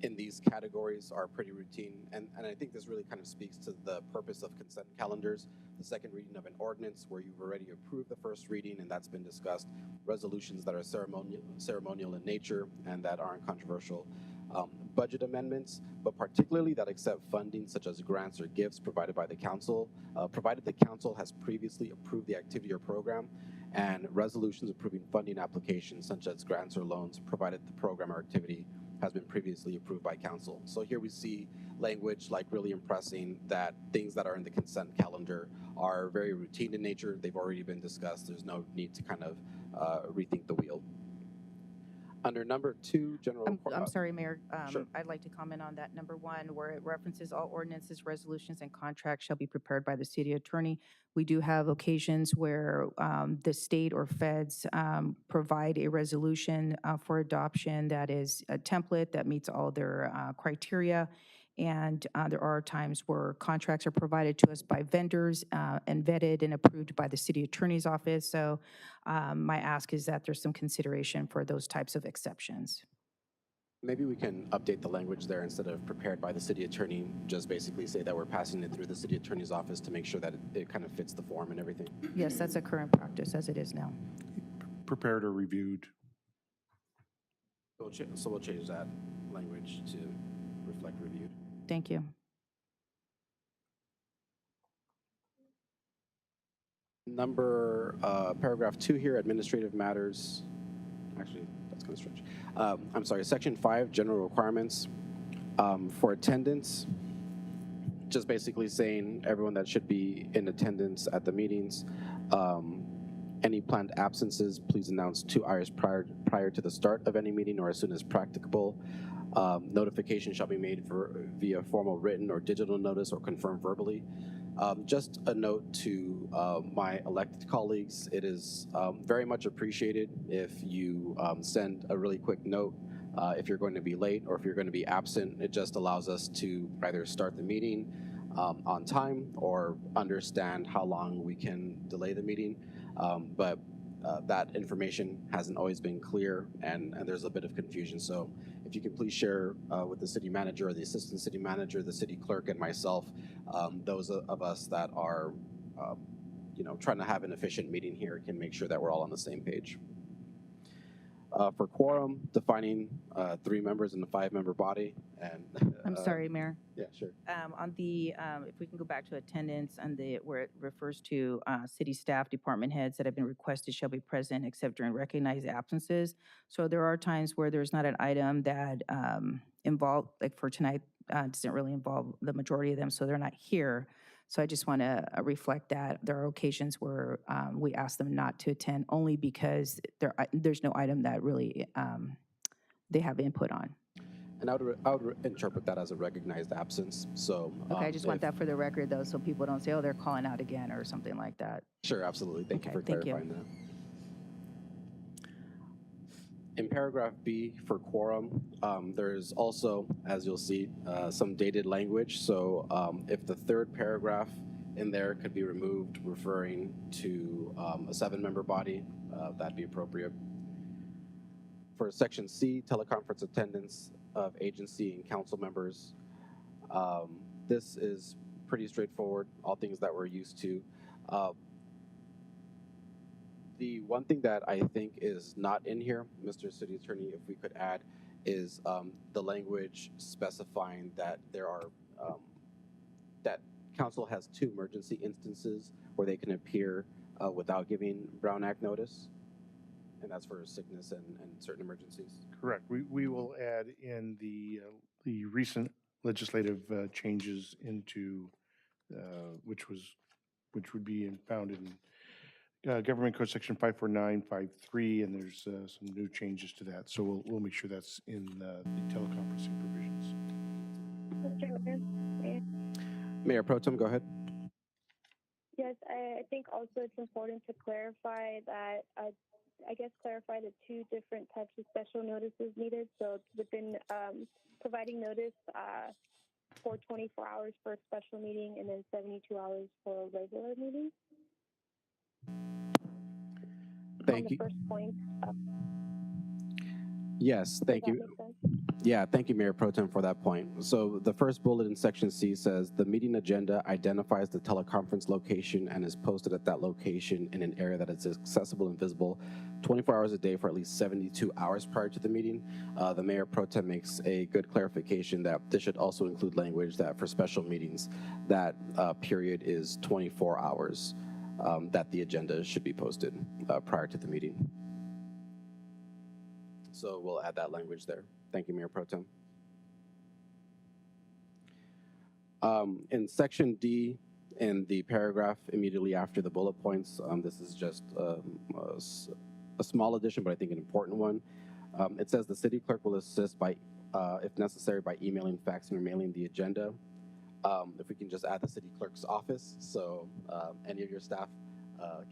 in these categories are pretty routine. And I think this really kind of speaks to the purpose of consent calendars. The second reading of an ordinance where you've already approved the first reading and that's been discussed. Resolutions that are ceremonial in nature and that aren't controversial. Budget amendments, but particularly that accept funding such as grants or gifts provided by the council, provided the council has previously approved the activity or program, and resolutions approving funding applications such as grants or loans, provided the program or activity has been previously approved by council. So here we see language like really impressing that things that are in the consent calendar are very routine in nature. They've already been discussed. There's no need to kind of rethink the wheel. Under number 2, general.
I'm sorry, Mayor.
Sure.
I'd like to comment on that. Number 1, where it references all ordinances, resolutions, and contracts shall be prepared by the city attorney. We do have occasions where the state or feds provide a resolution for adoption that is a template that meets all their criteria. And there are times where contracts are provided to us by vendors and vetted and approved by the city attorney's office. So my ask is that there's some consideration for those types of exceptions.
Maybe we can update the language there instead of prepared by the city attorney, just basically say that we're passing it through the city attorney's office to make sure that it kind of fits the form and everything.
Yes, that's a current practice as it is now.
Prepared or reviewed.
So we'll change that language to reflect reviewed.
Thank you.
Number, paragraph 2 here, administrative matters. Actually, that's kind of strange. I'm sorry, section 5, general requirements for attendance. Just basically saying everyone that should be in attendance at the meetings. Any planned absences, please announce 2 hours prior to the start of any meeting or as soon as practicable. Notification shall be made via formal written or digital notice or confirmed verbally. Just a note to my elected colleagues, it is very much appreciated if you send a really quick note if you're going to be late or if you're going to be absent. It just allows us to either start the meeting on time or understand how long we can delay the meeting. But that information hasn't always been clear and there's a bit of confusion. So if you can please share with the city manager or the assistant city manager, the city clerk, and myself, those of us that are trying to have an efficient meeting here can make sure that we're all on the same page. For quorum, defining 3 members in the 5-member body. And
I'm sorry, Mayor.
yeah, sure.
On the, if we can go back to attendance on the, where it refers to city staff, department heads that have been requested shall be present except during recognized absences. So there are times where there's not an item that involved, like for tonight, doesn't really involve the majority of them, so they're not here. So I just want to reflect that. There are occasions where we ask them not to attend only because there's no item that really they have input on.
And I would interpret that as a recognized absence. So
Okay, I just want that for the record, though, so people don't say, oh, they're calling out again or something like that.
Sure, absolutely. Thank you
Okay,
for
thank you.
clarifying that. In paragraph B for quorum, there's also, as you'll see, some dated language. So if the 3rd paragraph in there could be removed, referring to a 7-member body, that'd be appropriate. For section C, teleconference attendance of agency and council members, this is pretty straightforward, all things that we're used to. The one thing that I think is not in here, Mr. City Attorney, if we could add, is the language specifying that there are, that council has 2 emergency instances where they can appear without giving Brown Act notice, and that's for sickness and certain emergencies.
Correct. We will add in the recent legislative changes into, which would be found in Government Code Section 54953, and there's some new changes to that. So we'll make sure that's in the teleconferencing provisions.
Mr. Mayor?
Mayor Pro Tem, go ahead.
Yes, I think also it's important to clarify that, I guess clarify the 2 different types of special notices needed. So within providing notice for 24 hours for a special meeting and then 72 hours for a regular meeting.
Thank
on the
you.
first point.
Yes, thank
Does
you.
that make sense?
Yeah, thank you, Mayor Pro Tem, for that point. So the first bullet in section C says, the meeting agenda identifies the teleconference location and is posted at that location in an area that is accessible and visible 24 hours a day for at least 72 hours prior to the meeting. The Mayor Pro Tem makes a good clarification that this should also include language that for special meetings, that period is 24 hours, that the agenda should be posted prior to the meeting. So we'll add that language there. Thank you, Mayor Pro Tem. In section D, in the paragraph immediately after the bullet points, this is just a small addition, but I think an important one. It says the city clerk will assist by, if necessary, by emailing, faxing, or mailing the agenda. If we can just add the city clerk's office, so any of your staff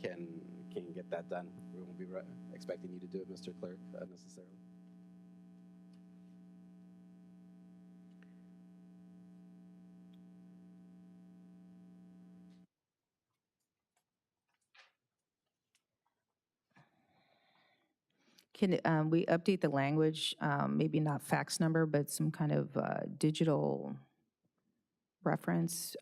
can get that done. We won't be expecting you to do it, Mr. Clerk, necessarily.
Can we update the language, maybe not fax number, but some kind of digital reference?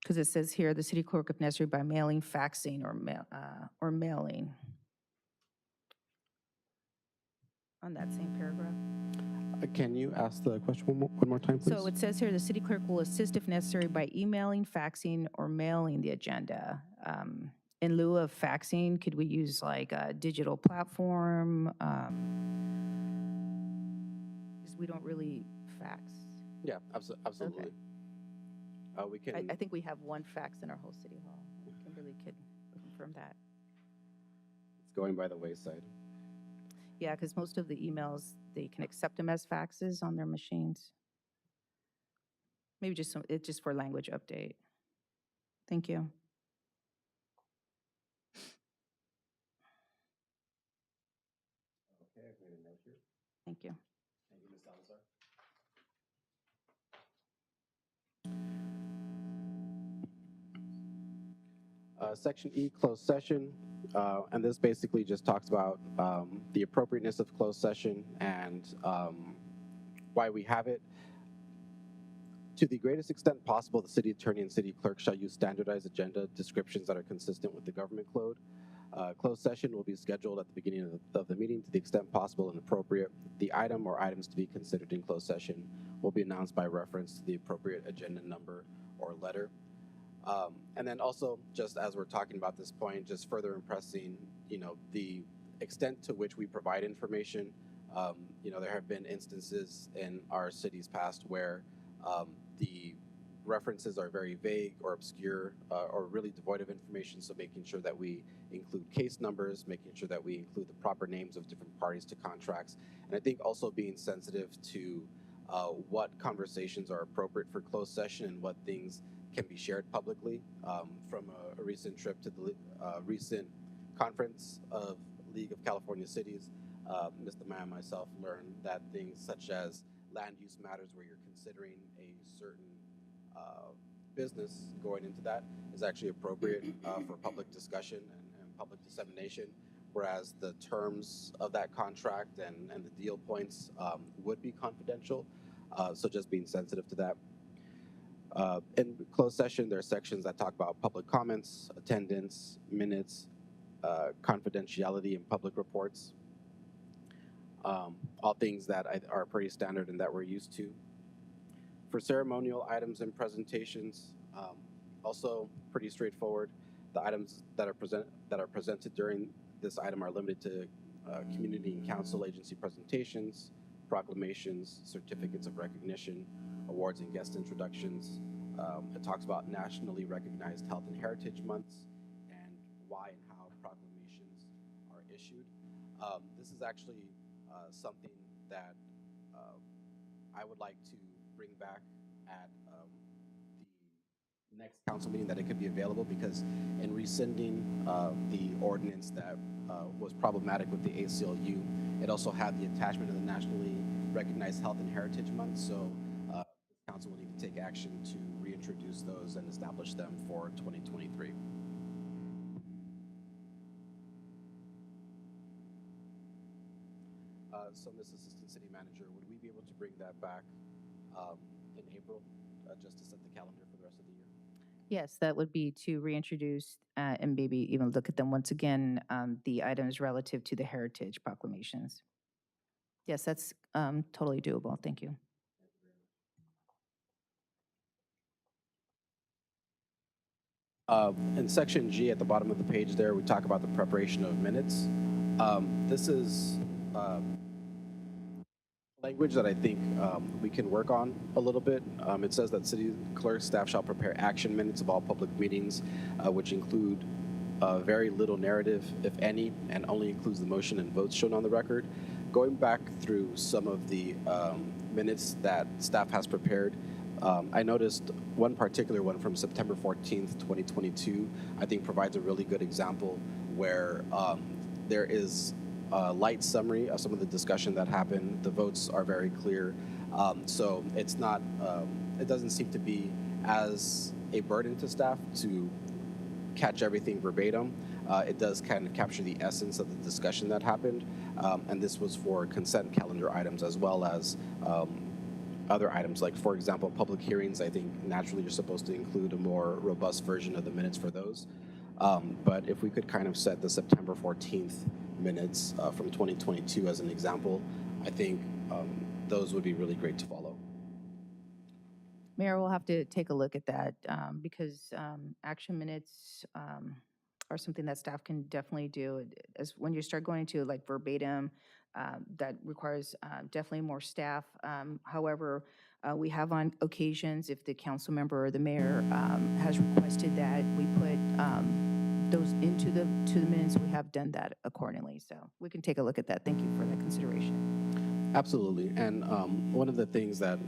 Because it says here, the city clerk if necessary by mailing, faxing, or mailing. On that same paragraph.
Can you ask the question one more time, please?
So it says here, the city clerk will assist if necessary by emailing, faxing, or mailing the agenda. In lieu of faxing, could we use like a digital platform? Because we don't really fax.
Yeah, absolutely.
Okay.
We can.
I think we have one fax in our whole city hall. Kimberly could confirm that.
It's going by the wayside.
Yeah, because most of the emails, they can accept them as faxes on their machines. Maybe just it's just for language update. Thank you.
Okay, I've made a note here.
Thank you.
Thank you, Ms. Salazar. Section E, closed session, and this basically just talks about the appropriateness of closed session and why we have it. To the greatest extent possible, the city attorney and city clerk shall use standardized agenda descriptions that are consistent with the government code. Closed session will be scheduled at the beginning of the meeting to the extent possible and appropriate. The item or items to be considered in closed session will be announced by reference to the appropriate agenda number or letter. And then also, just as we're talking about this point, just further impressing, the extent to which we provide information. There have been instances in our city's past where the references are very vague or obscure or really devoid of information. So making sure that we include case numbers, making sure that we include the proper names of different parties to contracts. And I think also being sensitive to what conversations are appropriate for closed session and what things can be shared publicly. From a recent trip to the recent conference of League of California Cities, Mr. Maya and myself learned that things such as land use matters where you're considering a certain business going into that is actually appropriate for public discussion and public dissemination, whereas the terms of that contract and the deal points would be confidential. So just being sensitive to that. In closed session, there are sections that talk about public comments, attendance, minutes, confidentiality, and public reports. All things that are pretty standard and that we're used to. For ceremonial items and presentations, also pretty straightforward. The items that are presented during this item are limited to community and council agency presentations, proclamations, certificates of recognition, awards and guest introductions. It talks about nationally recognized health and heritage months and why and how proclamations are issued. This is actually something that I would like to bring back at the next council meeting, that it could be available, because in rescinding the ordinance that was problematic with the ACLU, it also had the attachment of the nationally recognized health and heritage month. So council will need to take action to reintroduce those and establish them for 2023. So, Ms. Assistant City Manager, would we be able to bring that back in April, just to set the calendar for the rest of the year?
Yes, that would be to reintroduce and maybe even look at them once again, the items relative to the heritage proclamations. Yes, that's totally doable. Thank you.
In section G at the bottom of the page there, we talk about the preparation of minutes. This is language that I think we can work on a little bit. It says that city clerk staff shall prepare action minutes of all public meetings, which include very little narrative, if any, and only includes the motion and votes shown on the record. Going back through some of the minutes that staff has prepared, I noticed one particular one from September 14th, 2022, I think provides a really good example where there is a light summary of some of the discussion that happened. The votes are very clear. So it's not, it doesn't seem to be as a burden to staff to catch everything verbatim. It does kind of capture the essence of the discussion that happened. And this was for consent calendar items as well as other items, like, for example, public hearings. I think naturally you're supposed to include a more robust version of the minutes for those. But if we could kind of set the September 14th minutes from 2022 as an example, I think those would be really great to follow.
Mayor, we'll have to take a look at that because action minutes are something that staff can definitely do. As when you start going into like verbatim, that requires definitely more staff. However, we have on occasions, if the council member or the mayor has requested that we put those into the minutes, we have done that accordingly. So we can take a look at that. Thank you for that consideration.
Absolutely. And one of the things that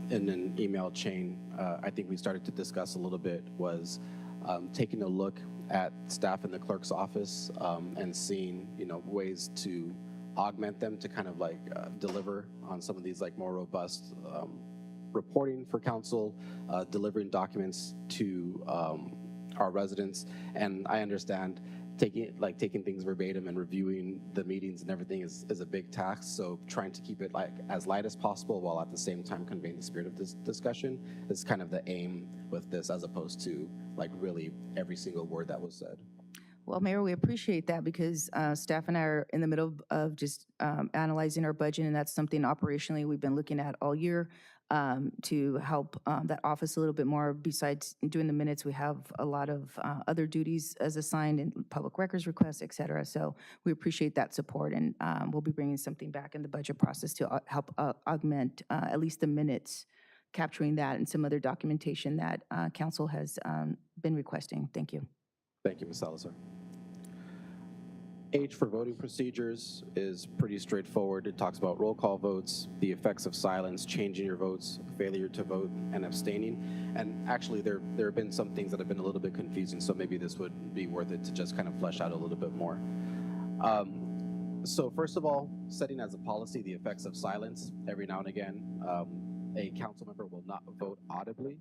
in an email chain, I think we started to discuss a little bit was taking a look at staff in the clerk's office and seeing, ways to augment them to kind of like deliver on some of these like more robust reporting for council, delivering documents to our residents. And I understand taking things verbatim and reviewing the meetings and everything is a big task. So trying to keep it like as light as possible while at the same time conveying the spirit of this discussion is kind of the aim with this, as opposed to like really every single word that was said.
Well, Mayor, we appreciate that because staff and I are in the middle of just analyzing our budget, and that's something operationally we've been looking at all year to help that office a little bit more. Besides doing the minutes, we have a lot of other duties as assigned in public records requests, et cetera. So we appreciate that support, and we'll be bringing something back in the budget process to help augment at least the minutes, capturing that and some other documentation that council has been requesting. Thank you.
Thank you, Ms. Salazar. Age for voting procedures is pretty straightforward. It talks about roll call votes, the effects of silence, changing your votes, failure to vote, and abstaining. And actually, there have been some things that have been a little bit confusing, so maybe this would be worth it to just kind of flesh out a little bit more. So first of all, setting as a policy the effects of silence. Every now and again, a council member will not vote audibly.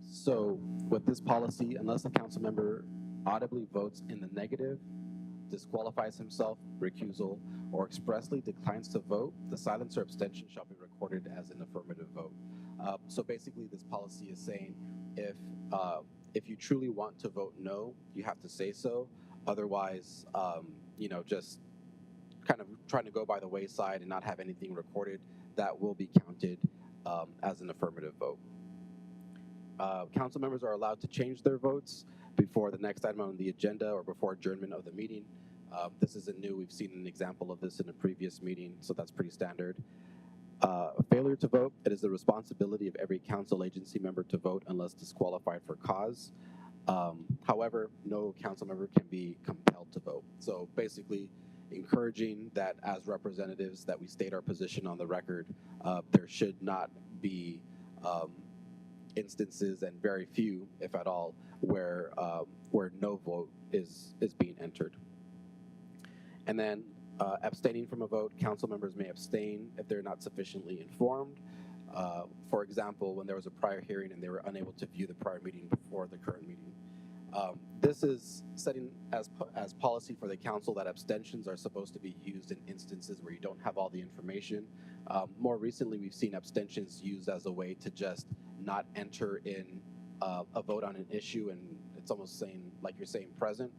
So with this policy, unless a council member audibly votes in the negative, disqualifies himself, recusal, or expressly declines to vote, the silence or abstention shall be recorded as an affirmative vote. So basically, this policy is saying if you truly want to vote no, you have to say so. Otherwise, just kind of trying to go by the wayside and not have anything recorded, that will be counted as an affirmative vote. Council members are allowed to change their votes before the next item on the agenda or before adjournment of the meeting. This isn't new. We've seen an example of this in a previous meeting, so that's pretty standard. Failure to vote, it is the responsibility of every council agency member to vote unless disqualified for cause. However, no council member can be compelled to vote. So basically, encouraging that as representatives that we state our position on the record. There should not be instances, and very few, if at all, where no vote is being entered. And then abstaining from a vote, council members may abstain if they're not sufficiently informed. For example, when there was a prior hearing and they were unable to view the prior meeting before the current meeting. This is setting as policy for the council that abstentions are supposed to be used in instances where you don't have all the information. More recently, we've seen abstentions used as a way to just not enter in a vote on an issue, and it's almost saying, like you're saying, present.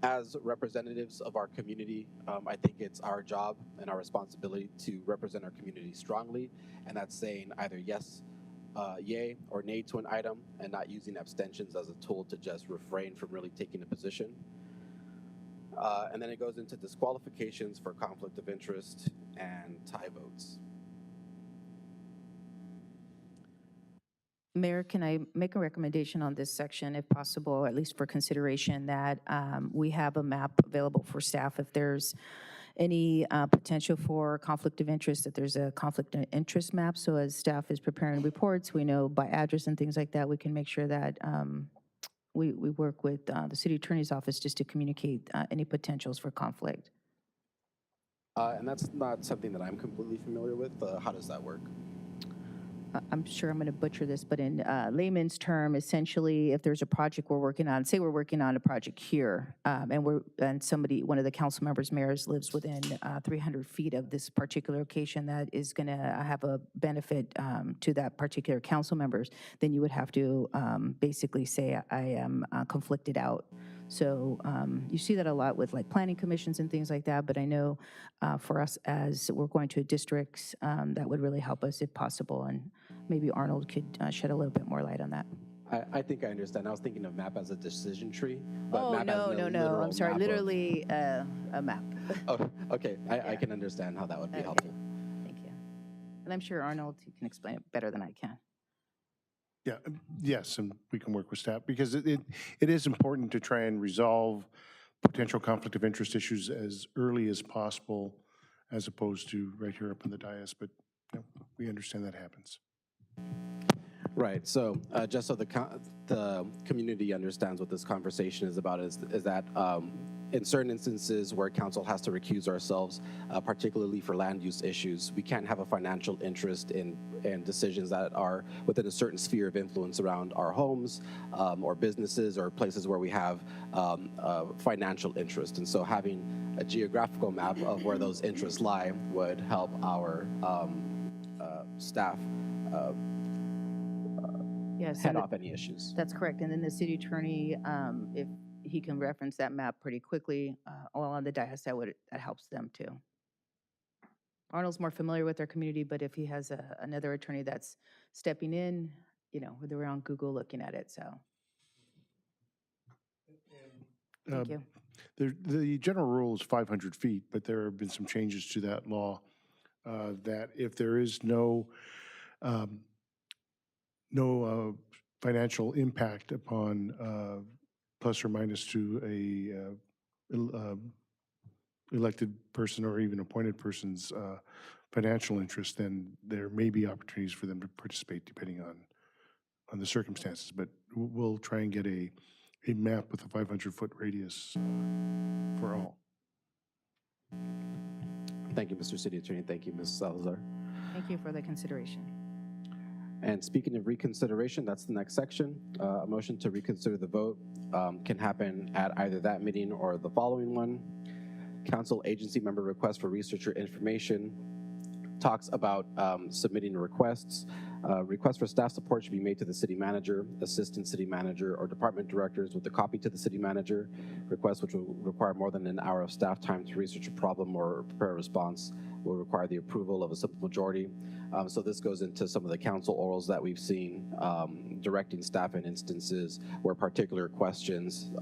As representatives of our community, I think it's our job and our responsibility to represent our community strongly, and that's saying either yes, yay or nay to an item, and not using abstentions as a tool to just refrain from really taking a position. And then it goes into disqualifications for conflict of interest and tie votes.
Mayor, can I make a recommendation on this section, if possible, at least for consideration, that we have a map available for staff if there's any potential for conflict of interest, that there's a conflict of interest map. So as staff is preparing reports, we know by address and things like that, we can make sure that we work with the city attorney's office just to communicate any potentials for conflict.
And that's not something that I'm completely familiar with. How does that work?
I'm sure I'm going to butcher this, but in layman's term, essentially, if there's a project we're working on, say we're working on a project here, and somebody, one of the council members, mayors, lives within 300 feet of this particular location that is going to have a benefit to that particular council members, then you would have to basically say, I am conflicted out. So you see that a lot with like planning commissions and things like that, but I know for us as we're going to districts, that would really help us if possible, and maybe Arnold could shed a little bit more light on that.
I think I understand. I was thinking of map as a decision tree. But
Oh,
map
no,
as a
no, I'm sorry,
map of-
literally a map.
Oh, okay. I can understand how that would be
Okay.
helpful.
Thank you. And I'm sure Arnold can explain it better than I can.
Yeah, yes, and we can work with staff, because it is important to try and resolve potential conflict of interest issues as early as possible, as opposed to right here up in the dais, but you know, we understand that happens.
Right. So just so the community understands what this conversation is about, is that in certain instances where council has to recuse ourselves, particularly for land use issues, we can't have a financial interest in decisions that are within a certain sphere of influence around our homes or businesses or places where we have financial interest. And so having a geographical map of where those interests lie would help our staff
Yes,
head
and
off any issues.
that's correct. And then the city attorney, if he can reference that map pretty quickly, all on the dais, that helps them too. Arnold's more familiar with our community, but if he has another attorney that's stepping in, they're on Google looking at it, so. Thank you.
The general rule is 500 feet, but there have been some changes to that law that if there is no financial impact upon plus or minus to elected person or even appointed person's financial interest, then there may be opportunities for them to participate depending on the circumstances. But we'll try and get a map with a 500-foot radius for all.
Thank you, Mr. City Attorney. Thank you, Ms. Salazar.
Thank you for the consideration.
And speaking of reconsideration, that's the next section. A motion to reconsider the vote can happen at either that meeting or the following one. Council agency member request for research or information talks about submitting requests. Requests for staff support should be made to the city manager, assistant city manager, or department directors with a copy to the city manager. Requests which will require more than an hour of staff time to research a problem or prepare a response will require the approval of a simple majority. So this goes into some of the council orals that we've seen, directing staff in instances where particular questions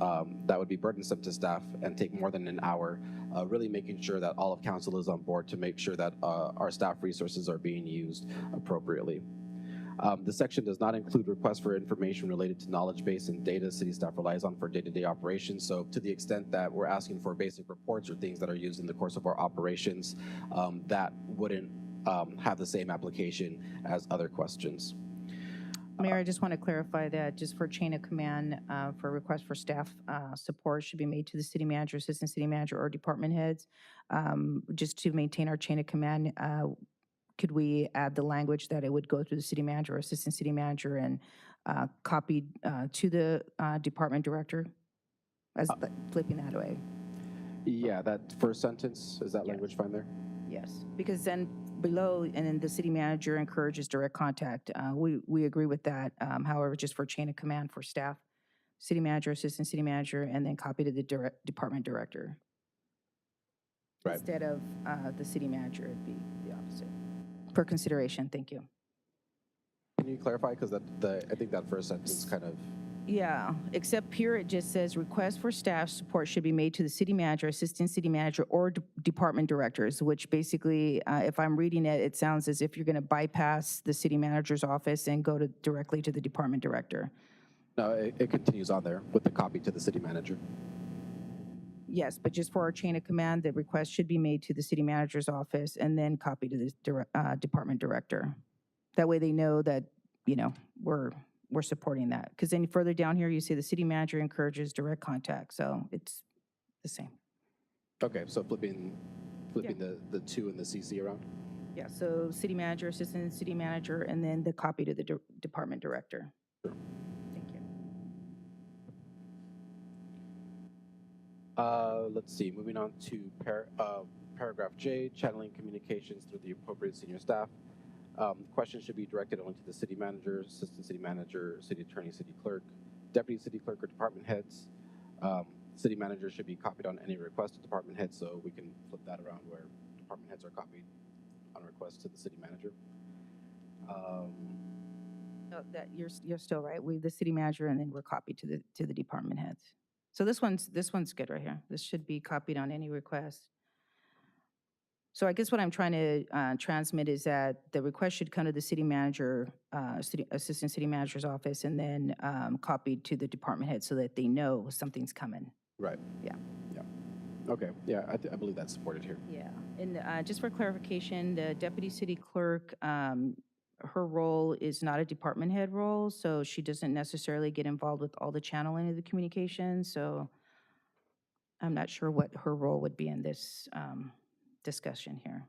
that would be burdensome to staff and take more than an hour, really making sure that all of council is on board to make sure that our staff resources are being used appropriately. This section does not include requests for information related to knowledge base and data city staff relies on for day-to-day operations. So to the extent that we're asking for basic reports or things that are used in the course of our operations, that wouldn't have the same application as other questions.
Mayor, I just want to clarify that just for chain of command, for request for staff support should be made to the city manager, assistant city manager, or department heads. Just to maintain our chain of command, could we add the language that it would go through the city manager or assistant city manager and copied to the department director? As flipping that away.
Yeah, that first sentence, is that language fine there?
Yes, because then below, and then the city manager encourages direct contact. We agree with that. However, just for chain of command for staff, city manager, assistant city manager, and then copy to the department director.
Right.
Instead of the city manager, it'd be the opposite. For consideration, thank you.
Can you clarify? Because I think that first sentence kind of.
Yeah, except here it just says request for staff support should be made to the city manager, assistant city manager, or department directors, which basically, if I'm reading it, it sounds as if you're going to bypass the city manager's office and go directly to the department director.
No, it continues on there with the copy to the city manager.
Yes, but just for our chain of command, the request should be made to the city manager's office and then copy to the department director. That way they know that, we're supporting that. Because then further down here, you say the city manager encourages direct contact. So it's the same.
Okay, so flipping the two and the CC around?
Yeah, so city manager, assistant city manager, and then the copy to the department director.
Sure.
Thank you.
Let's see, moving on to paragraph J, channeling communications through the appropriate senior staff. Questions should be directed only to the city manager, assistant city manager, city attorney, city clerk, deputy city clerk, or department heads. City manager should be copied on any request to department heads, so we can flip that around where department heads are copied on request to the city manager.
No, that you're still right. The city manager, and then we're copied to the department heads. So this one's good right here. This should be copied on any request. So I guess what I'm trying to transmit is that the request should come to the city manager, assistant city manager's office, and then copied to the department head so that they know something's coming.
Right.
Yeah.
Yeah. Okay. Yeah, I believe that's supported here.
Yeah. And just for clarification, the deputy city clerk, her role is not a department head role, so she doesn't necessarily get involved with all the channeling of the communication. So I'm not sure what her role would be in this discussion here.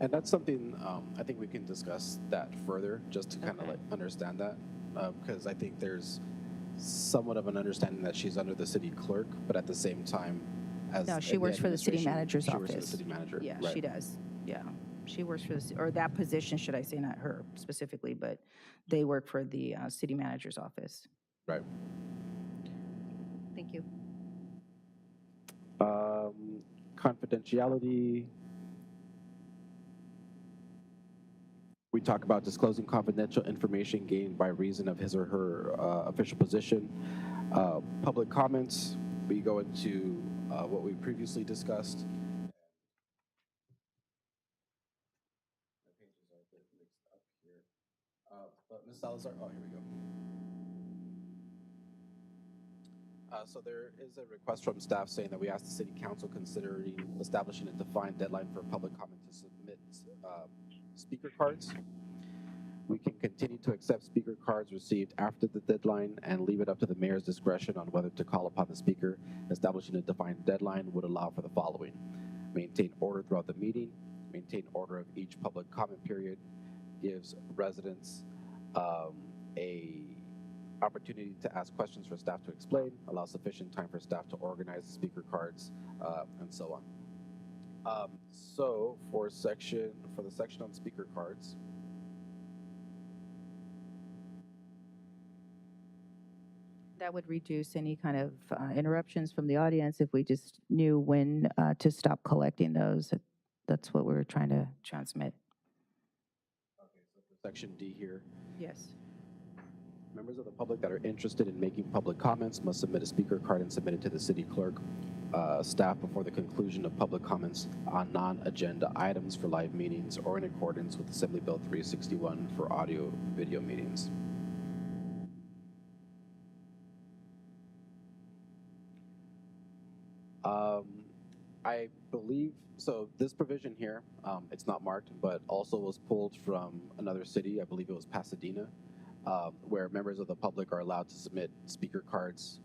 And that's something I think we can discuss that further, just to kind of like understand that, because I think there's somewhat of an understanding that she's under the city clerk, but at the same time,
No, she works for the city
administration,
manager's
she
office.
works for the city manager.
Yeah,
right.
she does. Yeah. She works for the, or that position, should I say, not her specifically, but they work for the city manager's office.
Right.
Thank you.
Confidentiality. We talk about disclosing confidential information gained by reason of his or her official position. Public comments, we go into what we previously discussed. My pages are a bit mixed up here. But Ms. Salazar, oh, here we go. So there is a request from staff saying that we ask the city council considering establishing a defined deadline for public comment to submit speaker cards. We can continue to accept speaker cards received after the deadline and leave it up to the mayor's discretion on whether to call upon the speaker. Establishing a defined deadline would allow for the following: maintain order throughout the meeting, maintain order of each public comment period, gives residents a opportunity to ask questions for staff to explain, allow sufficient time for staff to organize the speaker cards, and so on. So for the section on speaker cards,
That would reduce any kind of interruptions from the audience if we just knew when to stop collecting those. That's what we were trying to transmit.
okay, so for section D here,
Yes.
members of the public that are interested in making public comments must submit a speaker card and submit it to the city clerk staff before the conclusion of public comments on non-agenda items for live meetings or in accordance with Assembly Bill 361 for audio video meetings. I believe, so this provision here, it's not marked, but also was pulled from another city, I believe it was Pasadena, where members of the public are allowed to submit speaker cards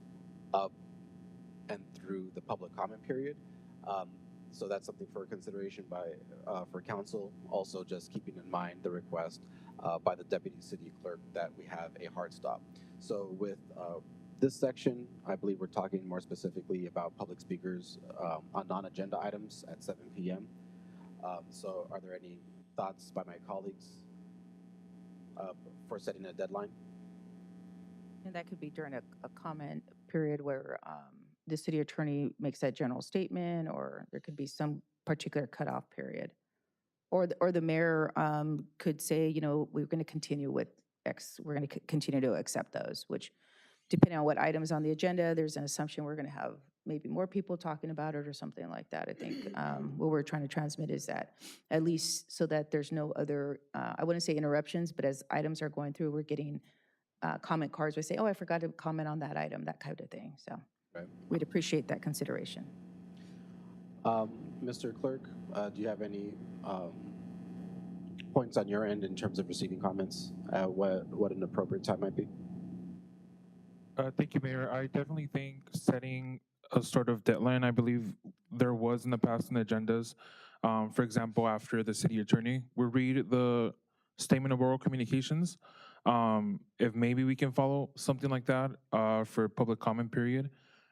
up and through the public comment period. So that's something for consideration for council. Also just keeping in mind the request by the deputy city clerk that we have a hard stop. So with this section, I believe we're talking more specifically about public speakers on non-agenda items at 7 p.m. So are there any thoughts by my colleagues for setting a deadline?
And that could be during a comment period where the city attorney makes that general statement, or there could be some particular cutoff period. Or the mayor could say, you know, we're going to continue with X, we're going to continue to accept those, which depending on what items on the agenda, there's an assumption we're going to have maybe more people talking about it or something like that. I think what we're trying to transmit is that at least so that there's no other, I wouldn't say interruptions, but as items are going through, we're getting comment cards. We say, oh, I forgot to comment on that item, that kind of thing. So
Right.
we'd appreciate that consideration.
Mr. Clerk, do you have any points on your end in terms of receiving comments? What an appropriate time might be?
Thank you, Mayor. I definitely think setting a sort of deadline, I believe there was in the past in the agendas. For example, after the city attorney, we read the statement of oral communications. If maybe we can follow something like that for public comment period.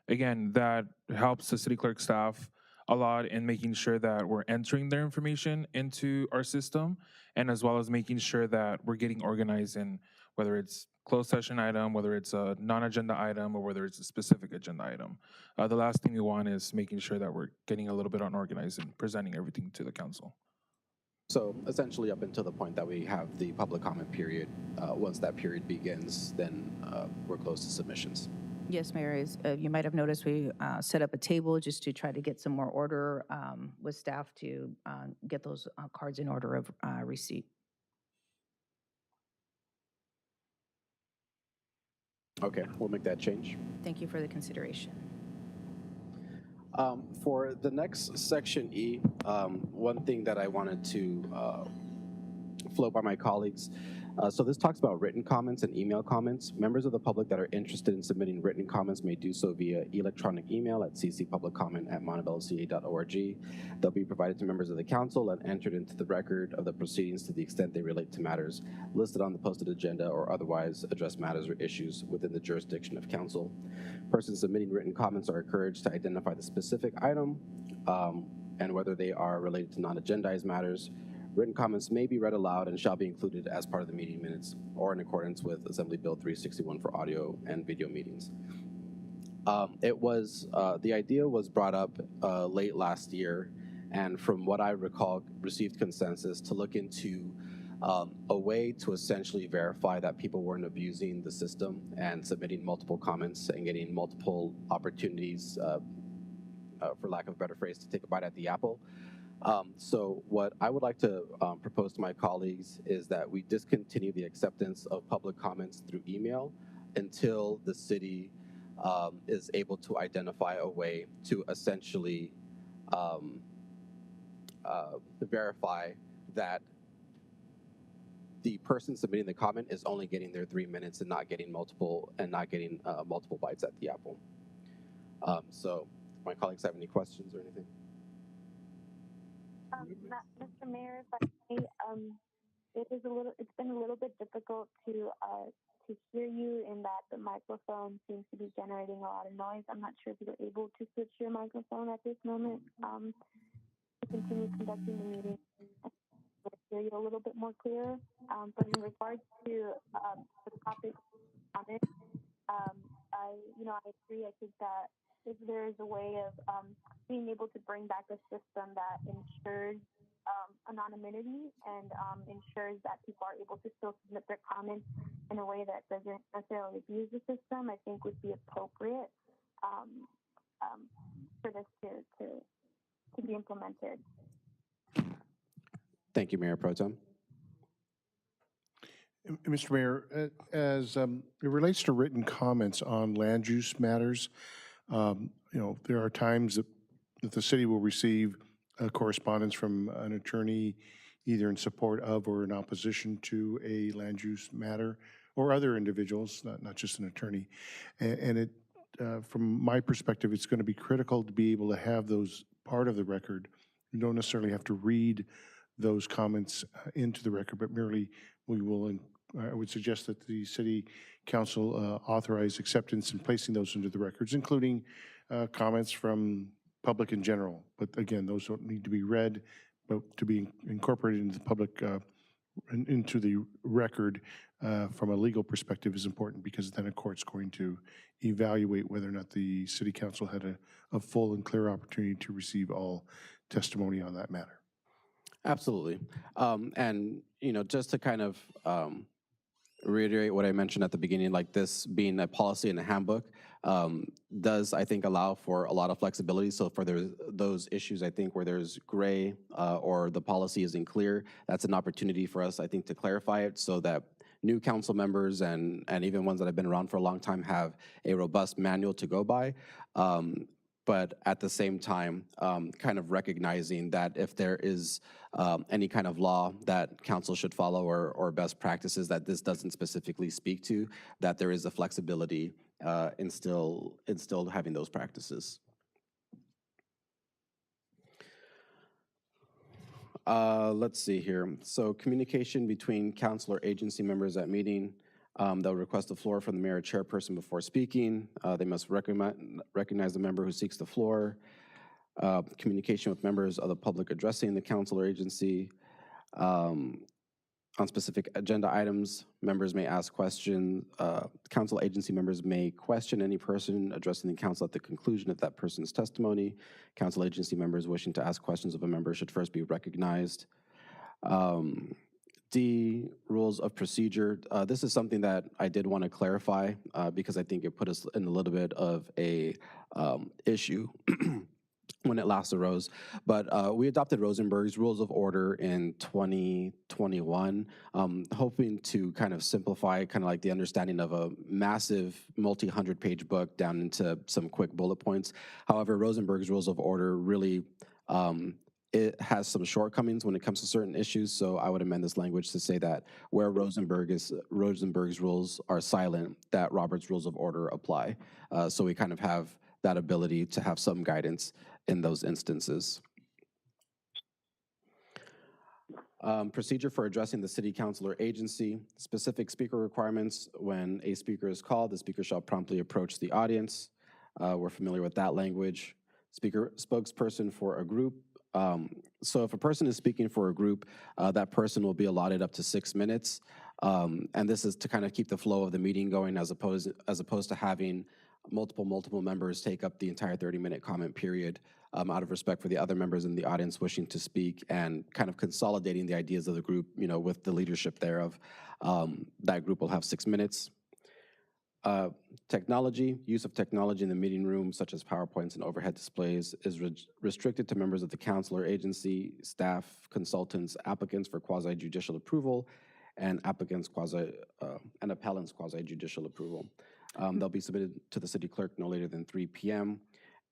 Again, that helps the city clerk staff a lot in making sure that we're entering their information into our system, and as well as making sure that we're getting organized in whether it's closed session item, whether it's a non-agenda item, or whether it's a specific agenda item. The last thing we want is making sure that we're getting a little bit unorganized and presenting everything to the council.
So essentially up until the point that we have the public comment period, once that period begins, then we're close to submissions.
Yes, Mayor, as you might have noticed, we set up a table just to try to get some more order with staff to get those cards in order of receipt.
Okay, we'll make that change.
Thank you for the consideration.
For the next section E, one thing that I wanted to float by my colleagues. So this talks about written comments and email comments. Members of the public that are interested in submitting written comments may do so via electronic email at ccpubliccomment@montebelloca.org. They'll be provided to members of the council and entered into the record of the proceedings to the extent they relate to matters listed on the posted agenda or otherwise address matters or issues within the jurisdiction of council. Persons submitting written comments are encouraged to identify the specific item and whether they are related to non-agendized matters, Written comments may be read aloud and shall be included as part of the meeting minutes or in accordance with Assembly Bill 361 for audio and video meetings. The idea was brought up late last year, and from what I recall, received consensus to look into a way to essentially verify that people weren't abusing the system and submitting multiple comments and getting multiple opportunities, for lack of a better phrase, to take a bite at the apple. So what I would like to propose to my colleagues is that we discontinue the acceptance of public comments through email until the city is able to identify a way to essentially verify that the person submitting the comment is only getting their 3 minutes and not getting multiple bites at the apple. So if my colleagues have any questions or anything?
Mr. Mayor, if I may, it's been a little bit difficult to hear you in that the microphone seems to be generating a lot of noise. I'm not sure if you're able to switch your microphone at this moment to continue conducting the meeting. I hear you a little bit more clear. But in regards to the topic comment, I agree. I think that if there is a way of being able to bring back a system that ensures anonymity and ensures that people are able to still submit their comments in a way that doesn't necessarily abuse the system, I think would be appropriate for this to be implemented.
Thank you, Mayor Pro Tem.
Mr. Mayor, as it relates to written comments on land use matters, there are times that the city will receive correspondence from an attorney either in support of or in opposition to a land use matter, or other individuals, not just an attorney. And from my perspective, it's going to be critical to be able to have those part of the record. You don't necessarily have to read those comments into the record, but merely I would suggest that the City Council authorize acceptance and placing those into the records, including comments from public in general. But again, those don't need to be read, but to be incorporated into the public, into the record from a legal perspective is important, because then a court's going to evaluate whether or not the City Council had a full and clear opportunity to receive all testimony on that matter.
Absolutely. And, just to kind of reiterate what I mentioned at the beginning, like this being a policy and a handbook does, I think, allow for a lot of flexibility. So for those issues, I think, where there's gray or the policy isn't clear, that's an opportunity for us, I think, to clarify it so that new council members and even ones that have been around for a long time have a robust manual to go by. But at the same time, kind of recognizing that if there is any kind of law that council should follow or best practices that this doesn't specifically speak to, that there is a flexibility in still having those practices. Let's see here. So communication between council or agency members at meeting. They'll request the floor from the mayor or chairperson before speaking. They must recognize the member who seeks the floor. Communication with members of the public addressing the council or agency. On specific agenda items, members may ask questions. Council agency members may question any person addressing the council at the conclusion of that person's testimony. Council agency members wishing to ask questions of a member should first be recognized. D, rules of procedure. This is something that I did want to clarify because I think it put us in a little bit of a issue when it last arose. But we adopted Rosenberg's Rules of Order in 2021, hoping to kind of simplify kind of like the understanding of a massive multi-100-page book down into some quick bullet points. However, Rosenberg's Rules of Order really it has some shortcomings when it comes to certain issues, so I would amend this language to say that where Rosenberg's rules are silent, that Robert's Rules of Order apply. So we kind of have that ability to have some guidance in those instances. Procedure for addressing the city council or agency. Specific speaker requirements. When a speaker is called, the speaker shall promptly approach the audience. We're familiar with that language. Spokesperson for a group So if a person is speaking for a group, that person will be allotted up to 6 minutes. And this is to kind of keep the flow of the meeting going as opposed to having multiple members take up the entire 30-minute comment period out of respect for the other members in the audience wishing to speak and kind of consolidating the ideas of the group, with the leadership thereof. That group will have 6 minutes. Technology, use of technology in the meeting room, such as PowerPoints and overhead displays, is restricted to members of the council or agency, staff, consultants, applicants for quasi-judicial approval, and and appellants quasi-judicial approval. They'll be submitted to the city clerk no later than 3 p.m.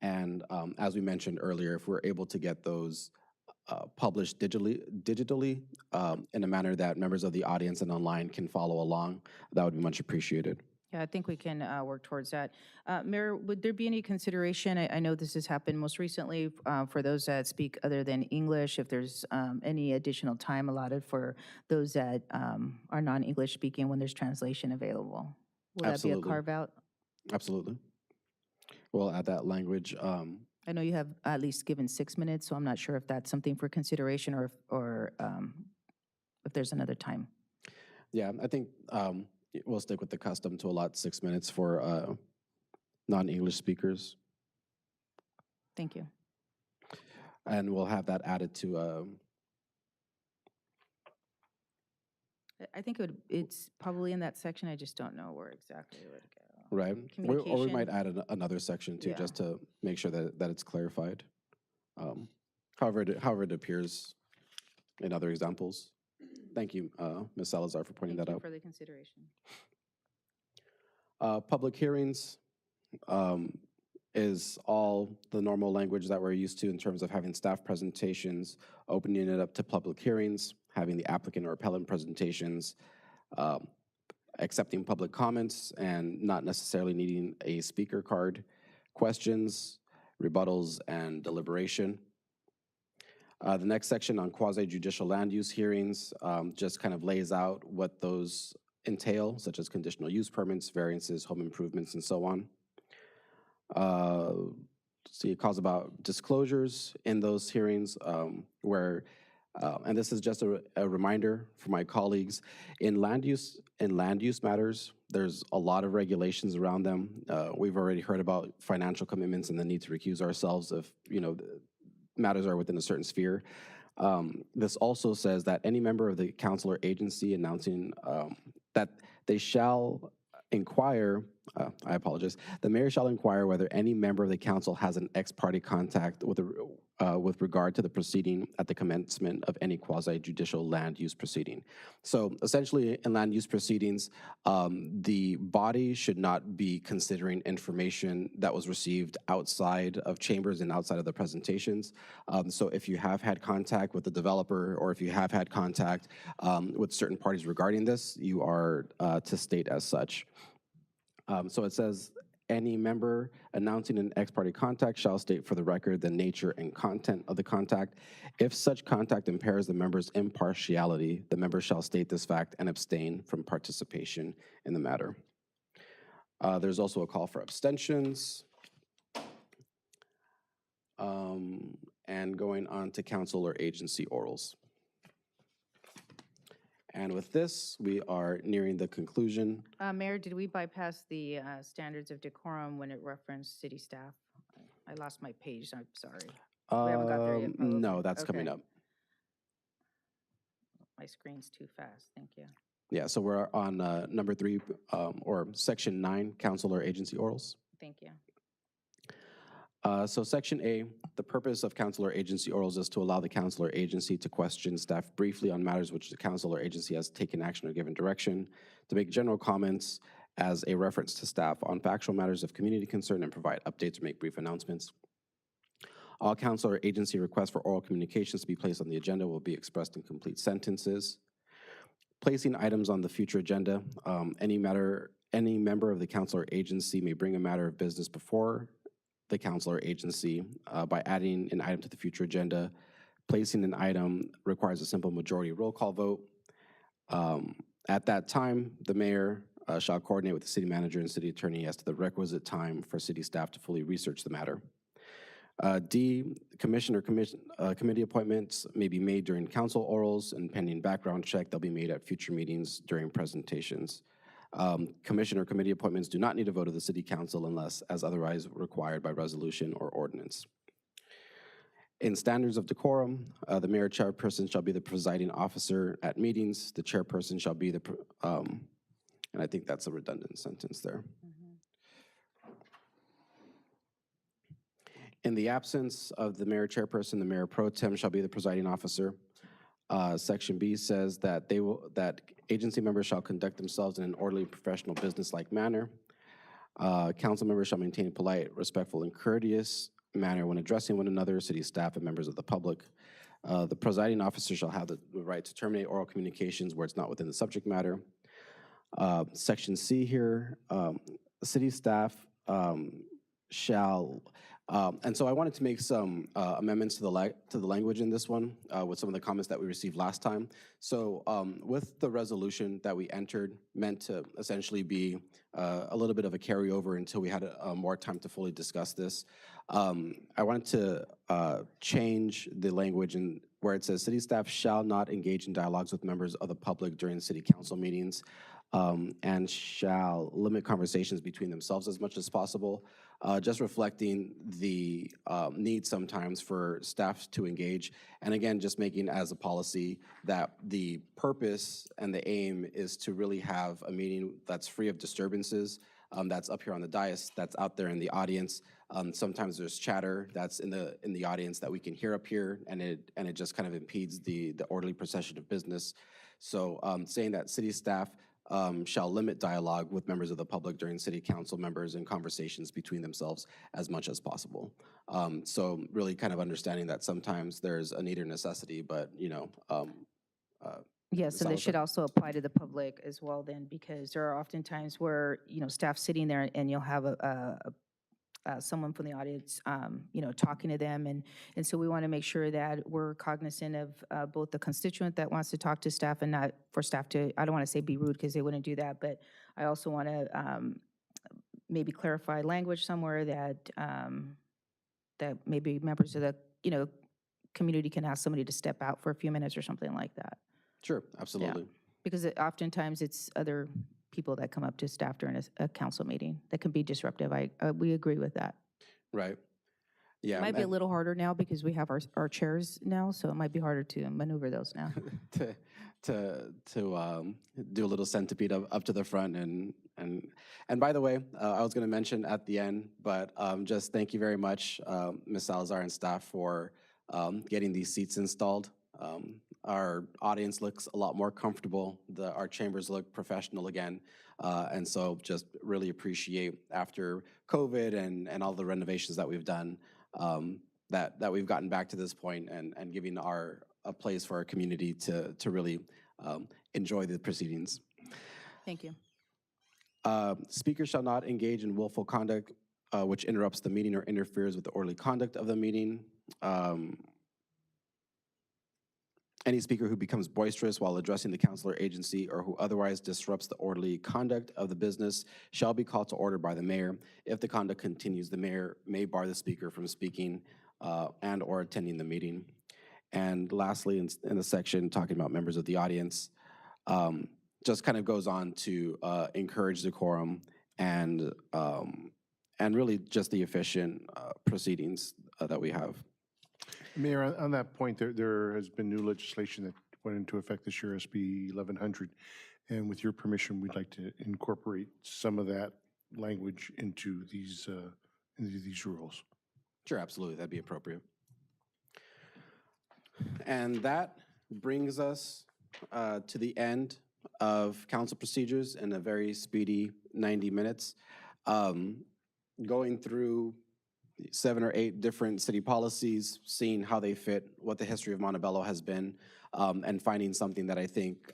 And as we mentioned earlier, if we're able to get those published digitally in a manner that members of the audience and online can follow along, that would be much appreciated.
Yeah, I think we can work towards that. Mayor, would there be any consideration, I know this has happened most recently, for those that speak other than English, if there's any additional time allotted for those that are non-English speaking when there's translation available? Will that be a
Absolutely.
carve-out?
Absolutely. We'll add that language.
I know you have at least given 6 minutes, so I'm not sure if that's something for consideration or if there's another time.
Yeah, I think we'll stick with the custom to allot 6 minutes for non-English speakers.
Thank you.
And we'll have that added to,
I think it's probably in that section, I just don't know where exactly it would go.
right? Or we might add another section too,
Yeah.
just to make sure that it's clarified. However it appears in other examples. Thank you, Ms. Salazar, for pointing
Thank
that
you
out.
for the consideration.
Public hearings is all the normal language that we're used to in terms of having staff presentations, opening it up to public hearings, having the applicant or appellant presentations, accepting public comments and not necessarily needing a speaker card, questions, rebuttals, and deliberation. The next section on quasi-judicial land use hearings just kind of lays out what those entail, such as conditional use permits, variances, home improvements, and so on. See, it calls about disclosures in those hearings where, and this is just a reminder for my colleagues, in land use matters, there's a lot of regulations around them. We've already heard about financial commitments and the need to recuse ourselves if, matters are within a certain sphere. This also says that any member of the council or agency announcing that they shall inquire, I apologize, the mayor shall inquire whether any member of the council has an ex parte contact with regard to the proceeding at the commencement of any quasi-judicial land use proceeding. So essentially in land use proceedings, the body should not be considering information that was received outside of chambers and outside of the presentations. So if you have had contact with the developer or if you have had contact with certain parties regarding this, you are to state as such. So it says, any member announcing an ex parte contact shall state for the record the nature and content of the contact. If such contact impairs the member's impartiality, the member shall state this fact and abstain from participation in the matter. There's also a call for abstentions. And going on to council or agency orals. And with this, we are nearing the conclusion.
Mayor, did we bypass the standards of decorum when it referenced city staff? I lost my page, I'm sorry. We haven't got there yet, probably.
No, that's coming
Okay.
up.
My screen's too fast, thank you.
Yeah, so we're on number 3, or section 9, council or agency orals.
Thank you.
So section A, the purpose of council or agency orals is to allow the council or agency to question staff briefly on matters which the council or agency has taken action or given direction, to make general comments as a reference to staff on factual matters of community concern and provide updates or make brief announcements. All council or agency requests for oral communications to be placed on the agenda will be expressed in complete sentences. Placing items on the future agenda, any member of the council or agency may bring a matter of business before the council or agency by adding an item to the future agenda. Placing an item requires a simple majority roll call vote. At that time, the mayor shall coordinate with the city manager and city attorney as to the requisite time for city staff to fully research the matter. D, committee appointments may be made during council orals, and pending background check, they'll be made at future meetings during presentations. Commissioner committee appointments do not need a vote of the city council unless as otherwise required by resolution or ordinance. In standards of decorum, the mayor chairperson shall be the presiding officer at meetings. The chairperson shall be and I think that's a redundant sentence there. In the absence of the mayor chairperson, the mayor pro tem shall be the presiding officer. Section B says that that agency members shall conduct themselves in an orderly, professional, business-like manner. Council members shall maintain a polite, respectful, and courteous manner when addressing one another, city staff, and members of the public. The presiding officer shall have the right to terminate oral communications where it's not within the subject matter. Section C here, city staff shall, and so I wanted to make some amendments to the language in this one with some of the comments that we received last time. So with the resolution that we entered, meant to essentially be a little bit of a carryover until we had more time to fully discuss this. I wanted to change the language in where it says city staff shall not engage in dialogues with members of the public during city council meetings and shall limit conversations between themselves as much as possible, just reflecting the need sometimes for staff to engage. And again, just making as a policy that the purpose and the aim is to really have a meeting that's free of disturbances, that's up here on the dais, that's out there in the audience. Sometimes there's chatter that's in the audience that we can hear up here, and it just kind of impedes the orderly procession of business. So saying that city staff shall limit dialogue with members of the public during city council members and conversations between themselves as much as possible. So really kind of understanding that sometimes there's a need or necessity, but
Yes, and this should also apply to the public as well then, because there are often times where, staff sitting there and you'll have someone from the audience, talking to them. And so we want to make sure that we're cognizant of both the constituent that wants to talk to staff and not for staff to, I don't want to say be rude because they wouldn't do that, but I also want to maybe clarify language somewhere that maybe members of the, community can ask somebody to step out for a few minutes or something like that.
Sure, absolutely.
Yeah. Because oftentimes it's other people that come up to staff during a council meeting that can be disruptive. We agree with that.
Right. Yeah.
It might be a little harder now because we have our chairs now, so it might be harder to maneuver those now.
to do a little centipede up to the front and by the way, I was going to mention at the end, but just thank you very much, Ms. Salazar and staff for getting these seats installed. Our audience looks a lot more comfortable. Our chambers look professional again. And so just really appreciate after COVID and all the renovations that we've done, that we've gotten back to this point and giving a place for our community to really enjoy the proceedings.
Thank you.
Speakers shall not engage in willful conduct which interrupts the meeting or interferes with the orderly conduct of the meeting. Any speaker who becomes boisterous while addressing the council or agency or who otherwise disrupts the orderly conduct of the business shall be called to order by the mayor. If the conduct continues, the mayor may bar the speaker from speaking and or attending the meeting. And lastly, in the section talking about members of the audience, just kind of goes on to encourage decorum and really just the efficient proceedings that we have.
Mayor, on that point, there has been new legislation that went into effect this year, SB 1100. And with your permission, we'd like to incorporate some of that language into these rules.
Sure, absolutely, that'd be appropriate. And that brings us to the end of council procedures in a very speedy 90 minutes. Going through 7 or 8 different city policies, seeing how they fit, what the history of Montebello has been, and finding something that I think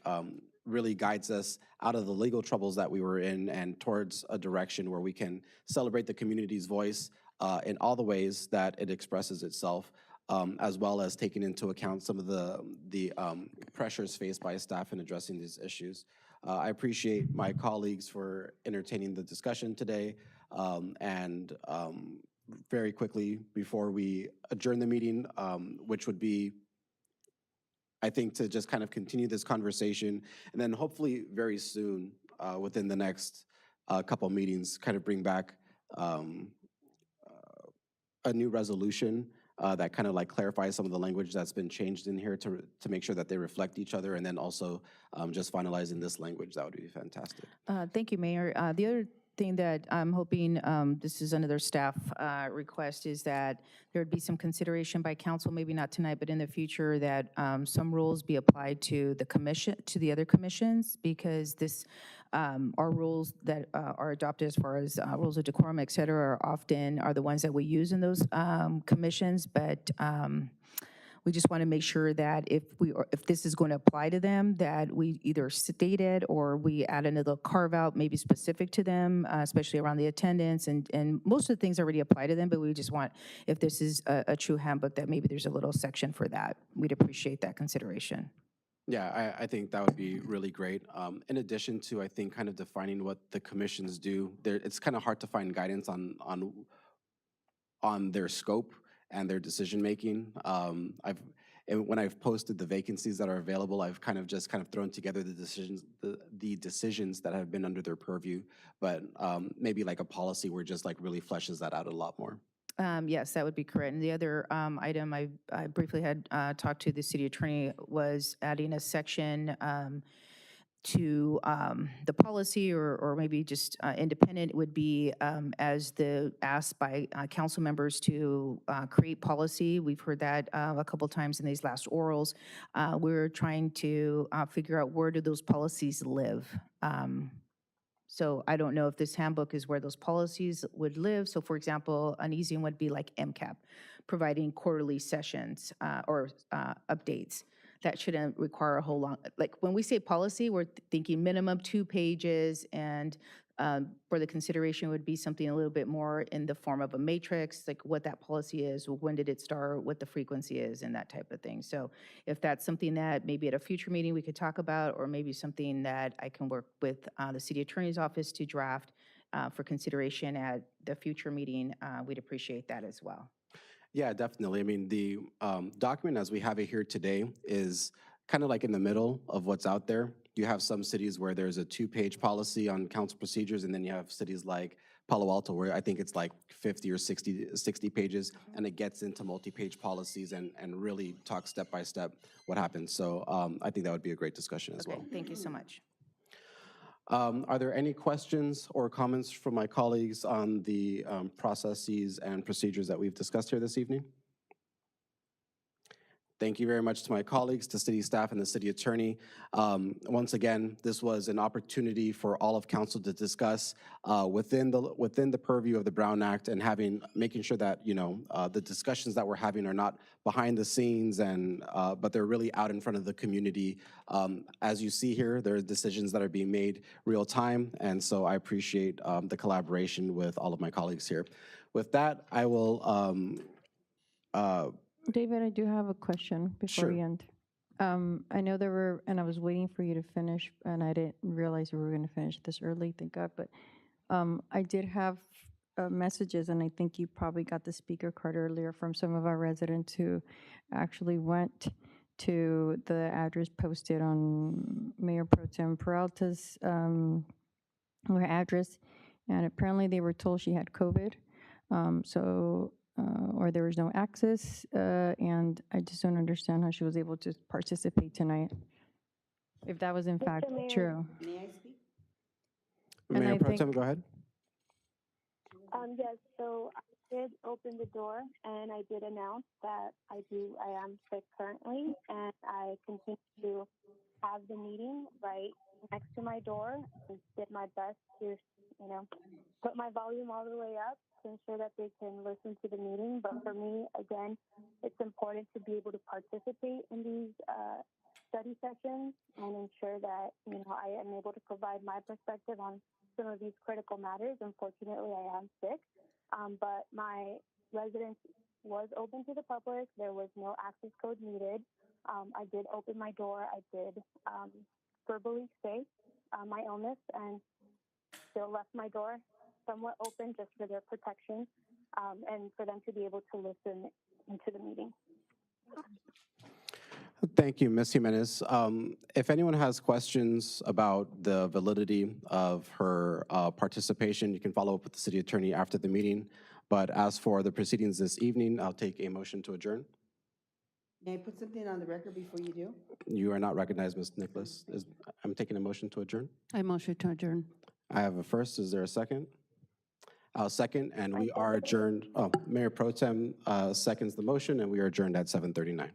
really guides us out of the legal troubles that we were in and towards a direction where we can celebrate the community's voice in all the ways that it expresses itself, as well as taking into account some of the pressures faced by staff in addressing these issues. I appreciate my colleagues for entertaining the discussion today, and very quickly before we adjourn the meeting, which would be, I think, to just kind of continue this conversation, and then hopefully very soon, within the next couple meetings, kind of bring back um, a new resolution that kind of like clarifies some of the language that's been changed in here to make sure that they reflect each other, and then also just finalizing this language. That would be fantastic.
Thank you, Mayor. The other thing that I'm hoping, this is another staff request, is that there would be some consideration by council, maybe not tonight, but in the future, that some rules be applied to the commission, to the other commissions, because this, our rules that are adopted as far as rules of decorum, et cetera, are the ones that we use in those commissions, but we just want to make sure that if this is going to apply to them, that we either state it or we add another carve out, maybe specific to them, especially around the attendance, and most of the things already apply to them, but we just want, if this is a true handbook, that maybe there's a little section for that. We'd appreciate that consideration.
Yeah, I think that would be really great. In addition to, I think, kind of defining what the commissions do, it's kind of hard to find guidance on their scope and their decision-making. And when I've posted the vacancies that are available, I've kind of thrown together the decisions that have been under their purview, but maybe like a policy where just like really fleshes that out a lot more.
Yes, that would be correct. And the other item I briefly had talked to the city attorney was adding a section to the policy, or maybe just independent, would be as the asked by council members to create policy. We've heard that a couple times in these last orals. We're trying to figure out, where do those policies live? So I don't know if this handbook is where those policies would live. So for example, an easy one would be like MCAP, providing quarterly sessions or updates. That shouldn't require a whole long, like when we say policy, we're thinking minimum 2 pages, and for the consideration would be something a little bit more in the form of a matrix, like what that policy is, when did it start, what the frequency is, and that type of thing. So if that's something that maybe at a future meeting we could talk about, or maybe something that I can work with the city attorney's office to draft for consideration at the future meeting, we'd appreciate that as well.
Yeah, definitely. I mean, the document as we have it here today is kind of like in the middle of what's out there. You have some cities where there's a 2-page policy on council procedures, and then you have cities like Palo Alto, where I think it's like 50 or 60 pages, and it gets into multi-page policies and really talks step by step what happens. So I think that would be a great discussion as well.
Thank you so much.
Are there any questions or comments from my colleagues on the processes and procedures that we've discussed here this evening? Thank you very much to my colleagues, to city staff, and the city attorney. Once again, this was an opportunity for all of council to discuss within the purview of the Brown Act, and making sure that the discussions that we're having are not behind the scenes, but they're really out in front of the community. As you see here, there are decisions that are being made real time, and so I appreciate the collaboration with all of my colleagues here. With that, I will.
David, I do have a question before
Sure.
we end. I know there were, and I was waiting for you to finish, and I didn't realize we were going to finish this early, thank God, but I did have messages, and I think you probably got the speaker card earlier, from some of our residents who actually went to the address posted on Mayor Pro Tem Peralta's address, and apparently they were told she had COVID. Or there was no access, and I just don't understand how she was able to participate tonight, if that was in fact
Mayor.
true.
May I speak?
And
Mayor
I
Pro Tem,
think-
go ahead.
Yes, so I did open the door, and I did announce that I am sick currently, and I continue to have the meeting right next to my door, and did my best to, put my volume all the way up to ensure that they can listen to the meeting. But for me, again, it's important to be able to participate in these study sessions and ensure that, I am able to provide my perspective on some of these critical matters. Unfortunately, I am sick, but my residence was open to the public. There was no access code needed. I did open my door. I did verbally state my illness, and still left my door somewhat open just for their protection. and for them to be able to listen into the meeting.
Thank you, Ms. Jimenez. If anyone has questions about the validity of her participation, you can follow up with the city attorney after the meeting. But as for the proceedings this evening, I'll take a motion to adjourn.
May I put something on the record before you do?
You are not recognized, Ms. Nicholas. I'm taking a motion to adjourn.
I motion to adjourn.
I have a first. Is there a second? I'll second, and we are adjourned. Oh, Mayor Pro Tem seconds the motion, and we are adjourned at 7:39.